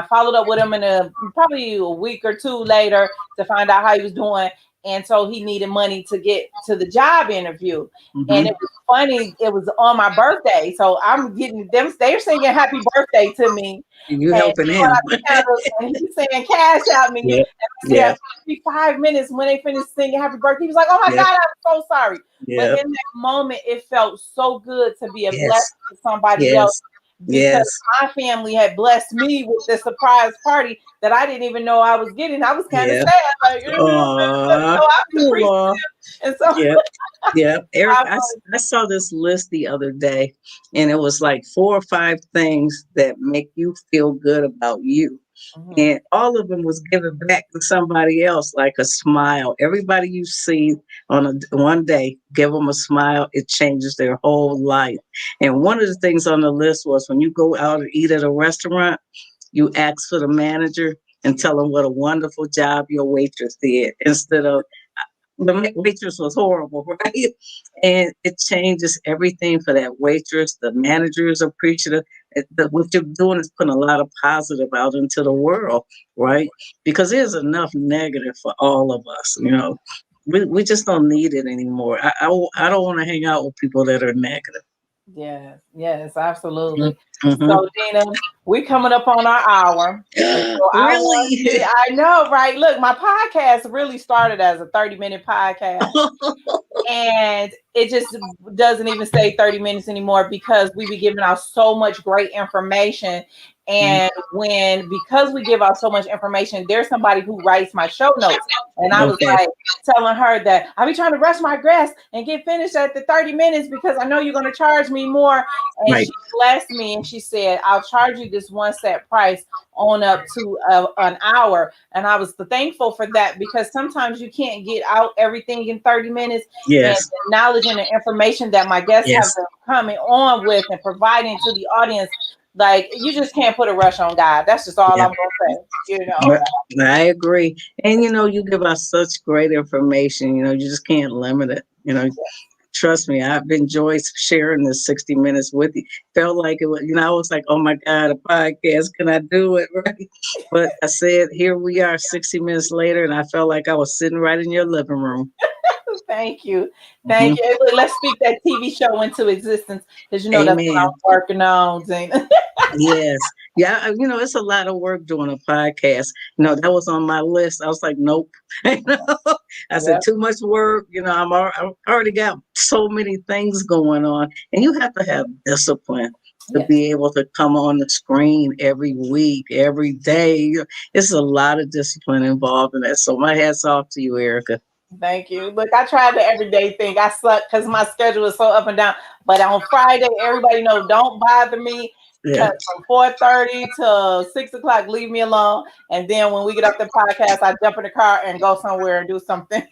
followed up with him in probably a week or two later to find out how he was doing. And so he needed money to get to the job interview. And hmm it was funny, it was on my birthday. So I'm getting them, they're singing happy birthday to me. you And helping when him. and he's saying cash out me. Yeah, And I yeah, said, every 5 minutes when they finished singing happy birthday, he was like, oh my yeah, God, I'm so sorry. But yeah, in that moment, it felt so good to be a blessing yes, to somebody else yes, because yes, my family had blessed me with the surprise party that I didn't even know I was getting. I was kind of yeah. sad, like, Aw, so I was appreciative. aw. And so Yeah, yeah. Eric, I I saw this list the other day, and it was like 4 or 5 things that make you feel good about you. was, And all of them was given back to somebody else, like a smile. Everybody you see on one day, give them a smile. It changes their whole life. And one of the things on the list was when you go out and eat at a restaurant, you ask for the manager and tell them what a wonderful job your waitress did instead of the waitress was horrible, right? And it changes everything for that waitress. The manager is appreciative. What you're doing is putting a lot of positive out into the world, right? Because there's enough negative for all of us, We just don't need it anymore. I don't want to hang out with people that are negative. yes, absolutely. Mm-hmm. So, Dina, we're coming up on our hour. And so Really? I know, right? Look, my podcast really started as a 30-minute podcast. And it just doesn't even say 30 minutes anymore because we be giving out so much great information. And because we give out so much information, there's somebody who writes my show notes. And I was Okay. like telling her that I be trying to rush my guests and get finished at the 30 minutes because I know you're going to charge me more. And Right. she blessed me and she said, I'll charge you this one set price on up to an hour. And I was thankful for that because sometimes you can't get out everything in 30 minutes. And Yes. the knowledge and the information that my guests have Yes. been coming on with and providing to the audience, like you just can't put a rush on God. That's just all Yeah. I'm gonna say. But I agree. And you give us such great information, you just can't limit it. Trust me, I've enjoyed sharing this 60 minutes with you. Felt like it was, I was like, oh my God, a podcast, can I do it? Right. But I said, here we are 60 minutes later, and I felt like I was sitting right in your living room. Thank you. Thank Mhm. you. Hey, look, let's speak that TV show into existence because that's what Amen. I'm working on, Dana. Yes. Yeah, it's a lot of work doing a podcast. That was on my list. I was like, nope. You know, I said, Yep. too much work. I've already got so many things going on. And you have to have discipline to Yes. be able to come on the screen every week, every day. It's a lot of discipline involved in that. So my hat's off to you, Erica. Thank you. Look, I tried the everyday thing. I suck because my schedule is so up and down. But on Friday, everybody know don't bother me Yeah. because from 4:30 to 6 o'clock, leave me alone. And then when we get off the podcast, I jump in the car and go somewhere and do something.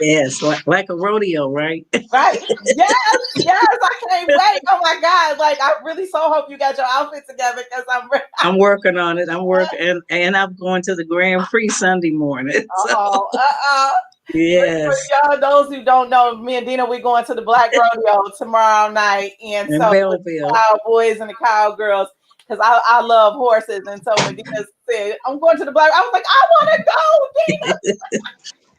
Yes, like a rodeo, right? Right? Yes, yes. I can't wait. Oh my God! Like I really so hope you got your outfit together because I'm. I'm working on it. I'm working, and I'm going to the Grand Prix Sunday morning. So, Oh, for yes, y'all, those who don't know, me and Dina, we going to the Black Rodeo tomorrow night, and in so with the Belleville. cowboys and the cowgirls, because I love horses, and so when Dina said I'm going to the Black, I was like, I want to go, Dina.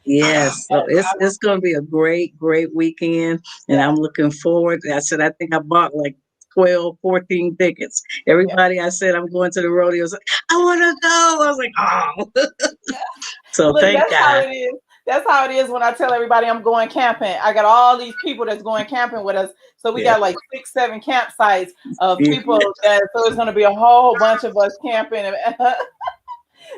Yes, so Yes, it's going to be a great weekend, and I'm yes, looking forward. I said I think I bought like 12, 14 tickets. yes, Everybody I said I'm going to the rodeo, was like, I want to go. I was like, oh, yes. so Look, thank that's how God. it is. That's how it is when I tell everybody I'm going camping. I got all these people that's going camping with us. So we Yeah, got like 6, 7 campsites of yeah. people that so it's gonna be a whole bunch of us camping.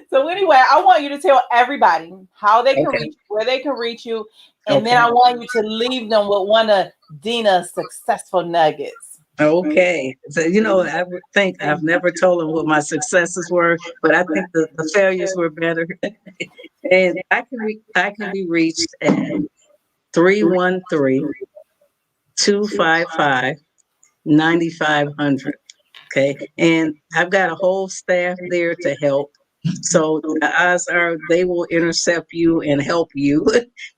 So anyway, I want you to tell everybody how they can Okay, reach you, where they can reach you, and then okay. I want you to leave them with one of Dina's successful nuggets. Okay. So, I would think I've never told them what my successes were, but I think the failures were better. And I can be reached at 313-255-9500. Okay. And I've got a whole staff there to help. So the odds are they will intercept you and help you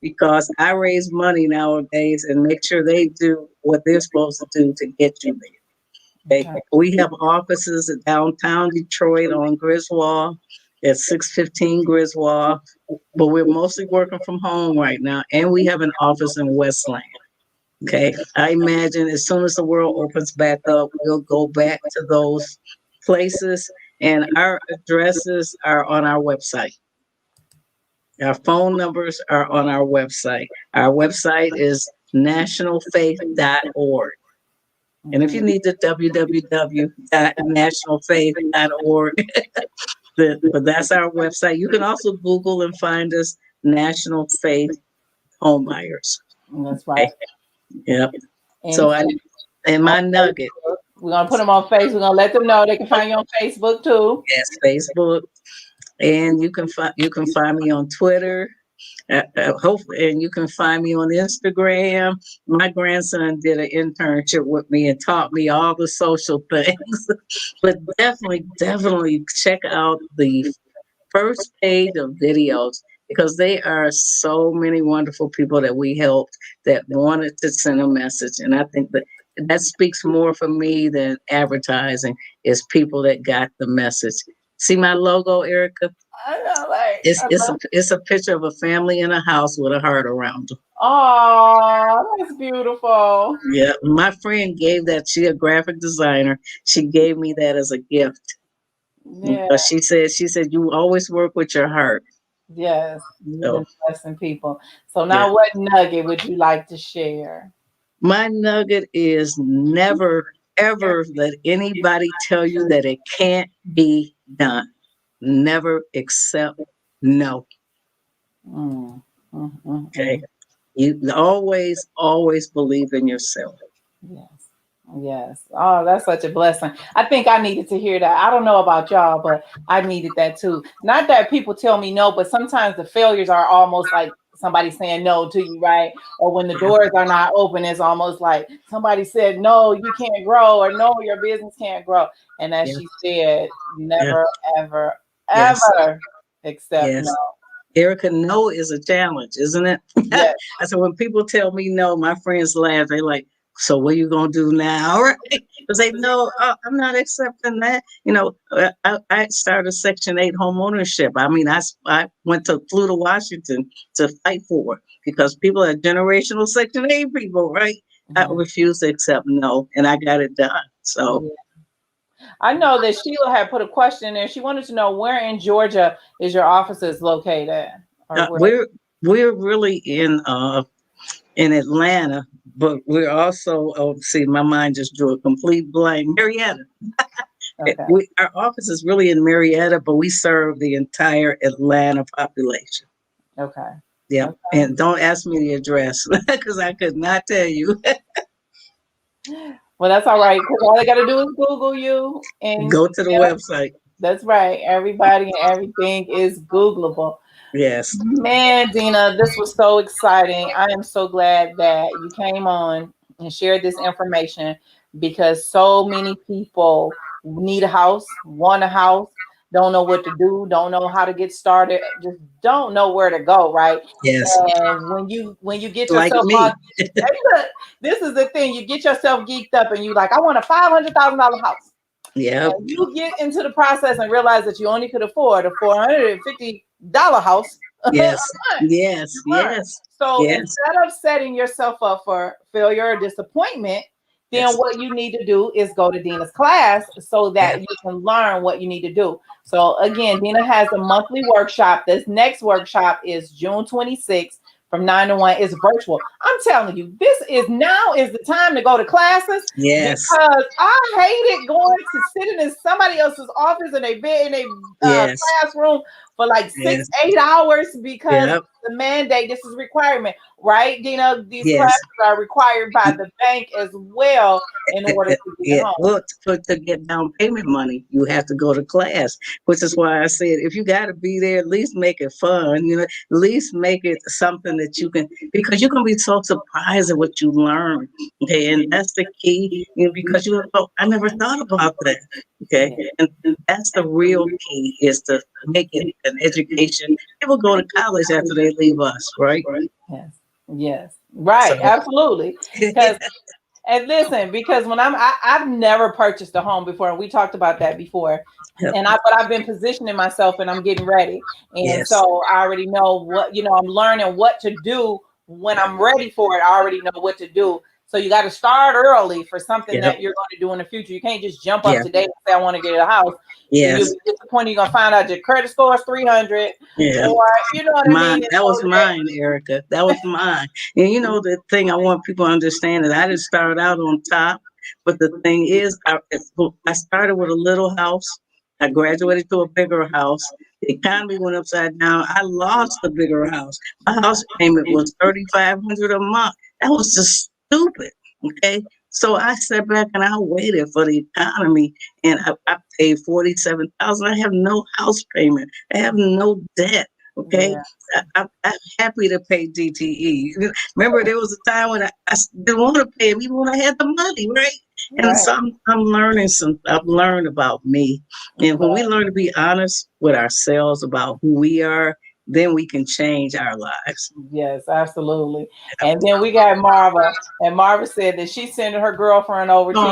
because I raise money nowadays and make sure they do what they're supposed to do to get you there. Okay. Okay. We have offices in downtown Detroit on Griswold at 615 Griswold, but we're mostly working from home right now. And we have an office in Westland. Okay. I imagine as soon as the world opens back up, we'll go back to those places. And our addresses are on our website. Our phone numbers are on our website. Our website is nationalfaith.org. And if you Mhm. need the www.nationalfaith.org, but that's our website. You can also Google and find us National Faith Homebuyers. That's Okay. right. Yep. And So and on my nugget, Facebook, we're gonna put them on Facebook. We're gonna let them know they can find you on Facebook too. yes, Facebook, and you can find me on Twitter. Hopefully, and you can find me on Instagram. My grandson did an internship with me and taught me all the social things. But definitely check out the first page of videos because they are so many wonderful people that we helped that wanted to send a message. And I think that speaks more for me than advertising is people that got the message. See my logo, Erica? I know, like, It's a picture of a family in a house with a heart around them. oh, that's beautiful. Yeah, my friend gave that. She a graphic designer. She gave me that as a gift. Yeah, She said you always work with your heart. yes, you've So been blessing people. So yeah, now, what nugget would you like to share? my nugget is never ever let anybody tell you that it can't be done. Never accept no. Mm, mm, mm, Okay, mm. you always believe in yourself. Yes. Yes. Oh, that's such a blessing. I think I needed to hear that. I don't know about y'all, but I needed that too. Not that people tell me no, but sometimes the failures are almost like somebody saying no to you, right? Or when the doors are not open, it's almost like somebody said, no, you can't grow, or no, your business can't grow. And as Yeah, she said, yeah, never, ever, yes, ever accept no. yes. Erica, no is a challenge, isn't it? Yes. I said, when people tell me no, my friends laugh. They like, so what are you going to do now? Right? Because they know I'm not accepting that. I started Section 8 home ownership. I mean, I flew to Washington to fight for it because people are generational Section 8 people, right? I Mhm. refuse to accept no, and I got it done. So, Yeah. I know that Sheila had put a question in there. She wanted to know where in Georgia is your offices located, or Uh, where? we're we're really in Atlanta, but we're also, oh, see, my mind just drew a complete blank. Marietta. Okay, Our office is really in Marietta, but we serve the entire Atlanta population. okay, Yep. okay. And don't ask me the address because I could not tell you. Well, that's all right because all they got to do is Google you, and Go to the website. that's right. Everybody and everything is Googleable. Yes. Man, Dina, this was so exciting. I am so glad that you came on and shared this information because so many people need a house, want a house, don't know what to do, don't know how to get started, just don't know where to go, right? Yes. And when you get Like yourself on, me. hey, look, this is the thing, you get yourself geeked up and you like, I want a $500,000 house. Yep. And you get into the process and realize that you only could afford a $450 house. Yes. Yes. Yes. So Yes. instead of setting yourself up for failure or disappointment, then Yes. what you need to do is go to Dina's class so that Yep. you can learn what you need to do. So again, Dina has a monthly workshop. This next workshop is June 26th from 9 to 1. It's virtual. I'm telling you, now is the time to go to classes Yes. because I hated going to sitting in somebody else's office in a bed in a Yes. classroom for like six, Yes. 8 hours because Yep. the mandate, this is requirement, right? Dina, these Yes. classes are required by the bank as well in order to get Yeah, home. well, to get down payment money, you have to go to class, which is why I said if you got to be there, at least make it fun. At least make it something that you can, because you're gonna be so surprised at what you learn. Okay, and that's the key. Because oh, I never thought about that. Okay, Yeah. and that's the real key is to make it an education. People go to college after they leave us, right? Yes. Yes. Right. So, Absolutely. Because and listen, because I've never purchased a home before, and we talked about that before. yep, But I've been positioning myself and I'm getting ready. And yes, so I already know I'm learning what to do when I'm ready for it. I already know what to do. So you got to start early for something yep, that you're going to do in the future. You can't just jump up yeah, today and say I want to get a house. Then you'll yes, be disappointed. You're gonna find out your credit score is 300, yeah. or you know what I Mine, mean. And that was so that, mine, Erica. That was mine. And the thing I want people to understand is I didn't start out on top, but the thing is, I started with a little house. I graduated to a bigger house. The economy went upside down. I lost the bigger house. My house payment was $3,500 a month. That was just stupid. Okay, so I sat back and I waited for the economy, and I paid 47,000. I have no house payment. I have no debt. Okay, yeah, I'm happy to pay DTE. Remember, there was a time when I didn't want to pay them even when I had the money, right? And right, so I'm learning I've learned about me. And when we right. learn to be honest with ourselves about who we are, then we can change our lives. Yes, absolutely. And then we got Marva, and Marva said that she sent her girlfriend over to you.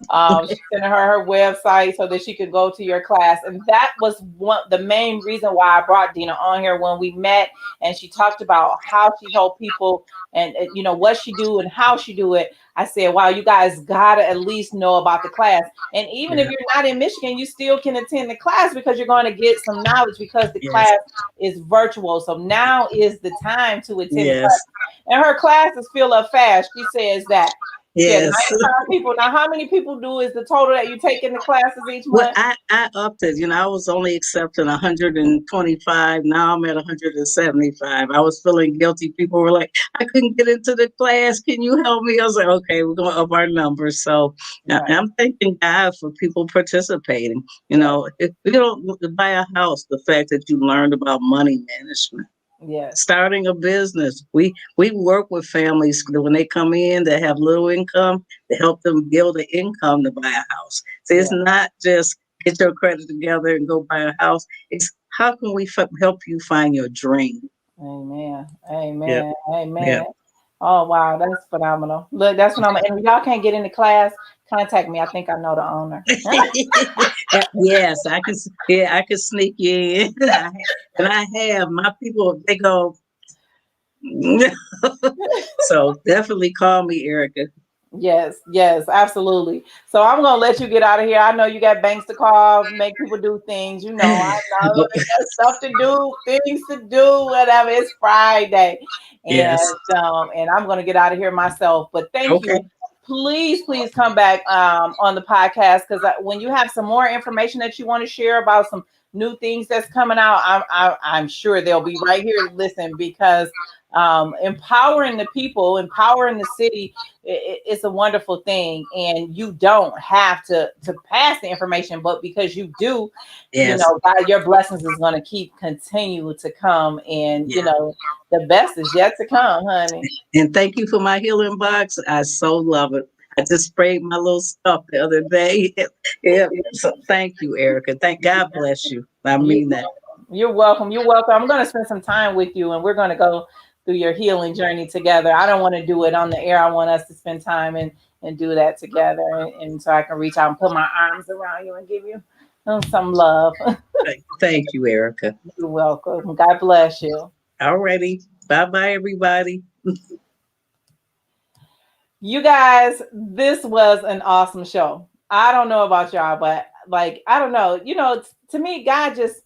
Aw, She sent her website so that she could go to your class, and that was the main reason why I brought Dina on here when we met, and she talked about how she helped people and what she do and how she do it. I said, wow, you guys gotta at least know about the class. And even if yeah, you're not in Michigan, you still can attend the class because you're going to get some knowledge because the yes, class is virtual. So now is the time to attend the class. yes, And her classes fill up fast. She says that she had yes. 95 people. Now, how many people do is the total that you take in the classes each Well, month? I upped it. I was only accepting 125. Now I'm at 175. I was feeling guilty. People were like, I couldn't get into the class. Can you help me? I was like, okay, we're going to up our numbers. So Right, I'm thanking God for people participating. right. If you don't buy a house, the fact that you learned about money management, Yes, starting a business. We work with families when they come in that have little income to help them build an income to buy a house. So it's yeah. not just get your credit together and go buy a house. It's how can we help you find your dream? Amen. Yep. Amen. Yep. Amen. Oh wow, that's phenomenal. Look, that's phenomenal. And if y'all can't get into class, contact me. I think I know the owner. Yes, I can. Yeah, I can sneak you in, and I have my people. They go. So definitely call me, Erica. Yes, yes, absolutely. So I'm gonna let you get out of here. I know you got banks to call, make people do things. You know, I know they got stuff to do, things to do, whatever. It's Friday, Yes. and I'm gonna get out of here myself. But thank Okay. you. Please, please come back on the podcast because when you have some more information that you want to share about some new things that's coming out, I'm sure they'll be right here to listen because empowering the people, empowering the city, it's a wonderful thing, and you don't have to pass the information, but because you do, you Yes. know, God, your blessings is going to keep continue to come, and you Yeah. know, the best is yet to come, honey. And thank you for my healing box. I so love it. I just sprayed my little stuff the other day. Yeah. So thank you, Erica. Thank God bless you. I You, mean that. you're welcome. You're welcome. I'm going to spend some time with you, and we're going to go through your healing journey together. I don't want to do it on the air. I want us to spend time and do that together, and so I can reach out and put my arms around you and give you some love. Thank you, Erica. You're welcome. God bless you. Alrighty. Bye bye, everybody. You guys, this was an awesome show. I don't know about y'all, but like, I don't know. You know, to me, God just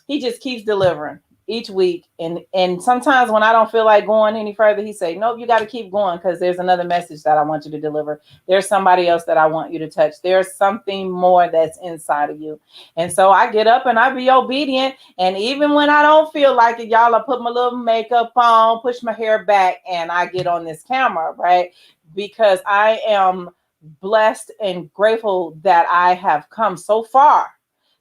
he just keeps delivering each week. And sometimes when I don't feel like going any further, he say, nope, you got to keep going because there's another message that I want you to deliver. There's somebody else that I want you to touch. There's something more that's inside of you. And so I get up and I be obedient. And even when I don't feel like it, y'all, I put my little makeup on, push my hair back, and I get on this camera, right? Because I am blessed and grateful that I have come so far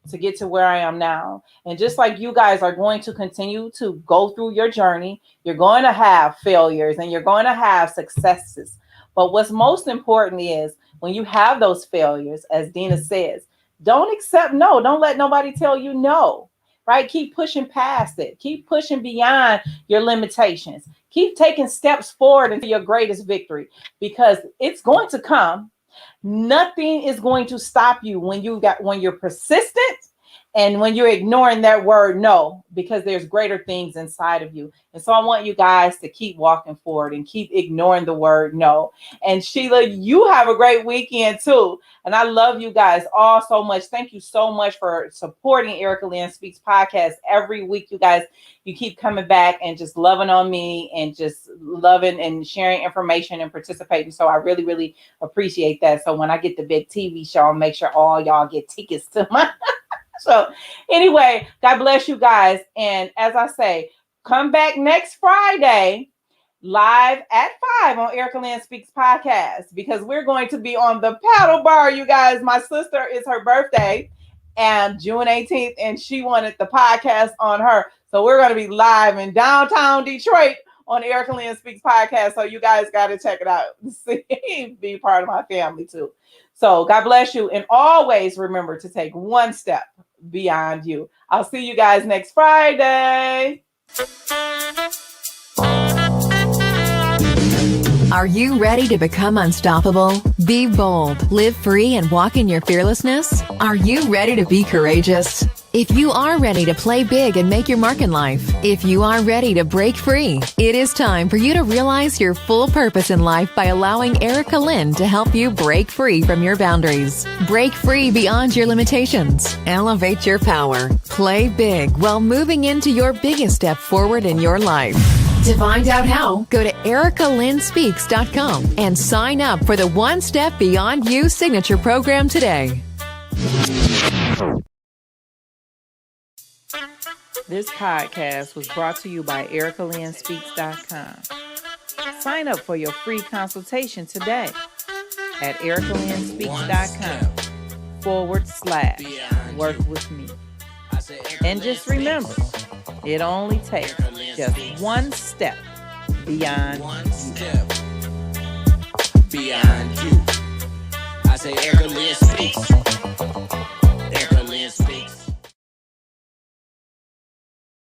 to get to where I am now. And just like you guys are going to continue to go through your journey, you're going to have failures and you're going to have successes. But what's most important is when you have those failures, as Dina says, don't accept no. Don't let nobody tell you no, right? Keep pushing past it. Keep pushing beyond your limitations. Keep taking steps forward into your greatest victory because it's going to come. Nothing is going to stop you when you're persistent and when you're ignoring that word no, because there's greater things inside of you. And so I want you guys to keep walking forward and keep ignoring the word no. And Sheila, you have a great weekend too. And I love you guys all so much. Thank you so much for supporting Erica Lynn Speaks podcast every week. You guys, you keep coming back and just loving on me and just loving and sharing information and participating. So I really, really appreciate that. So when I get the big TV show, I'll make sure all y'all get tickets to my so anyway, God bless you guys. And as I say, come back next Friday live at 5 on Erica Lynn Speaks podcast because we're going to be on the paddle bar, you guys. My sister is her birthday and June 18th, and she wanted the podcast on her. So we're going to be live in downtown Detroit on Erica Lynn Speaks podcast. So you guys got to check it out. See, be part of my family too. So God bless you. And always remember to take one step beyond you. I'll see you guys next Friday. Are you ready to become unstoppable? Be bold, live free, and walk in your fearlessness? Are you ready to be courageous? If you are ready to play big and make your mark in life, if you are ready to break free, it is time for you to realize your full purpose in life by allowing Erica Lynn to help you break free from your boundaries. Break free beyond your limitations. Elevate your power. Play big while moving into your biggest step forward in your life. To find out how, go to ericalynnspeaks.com and sign up for the One Step Beyond You signature program today. This podcast was brought to you by ericalynnspeaks.com. Sign up for your free consultation today at ericalynnspeaks.com/work with me. And just remember, it only takes just one step beyond you. I say Erica Lynn Speaks. Erica Lynn Speaks.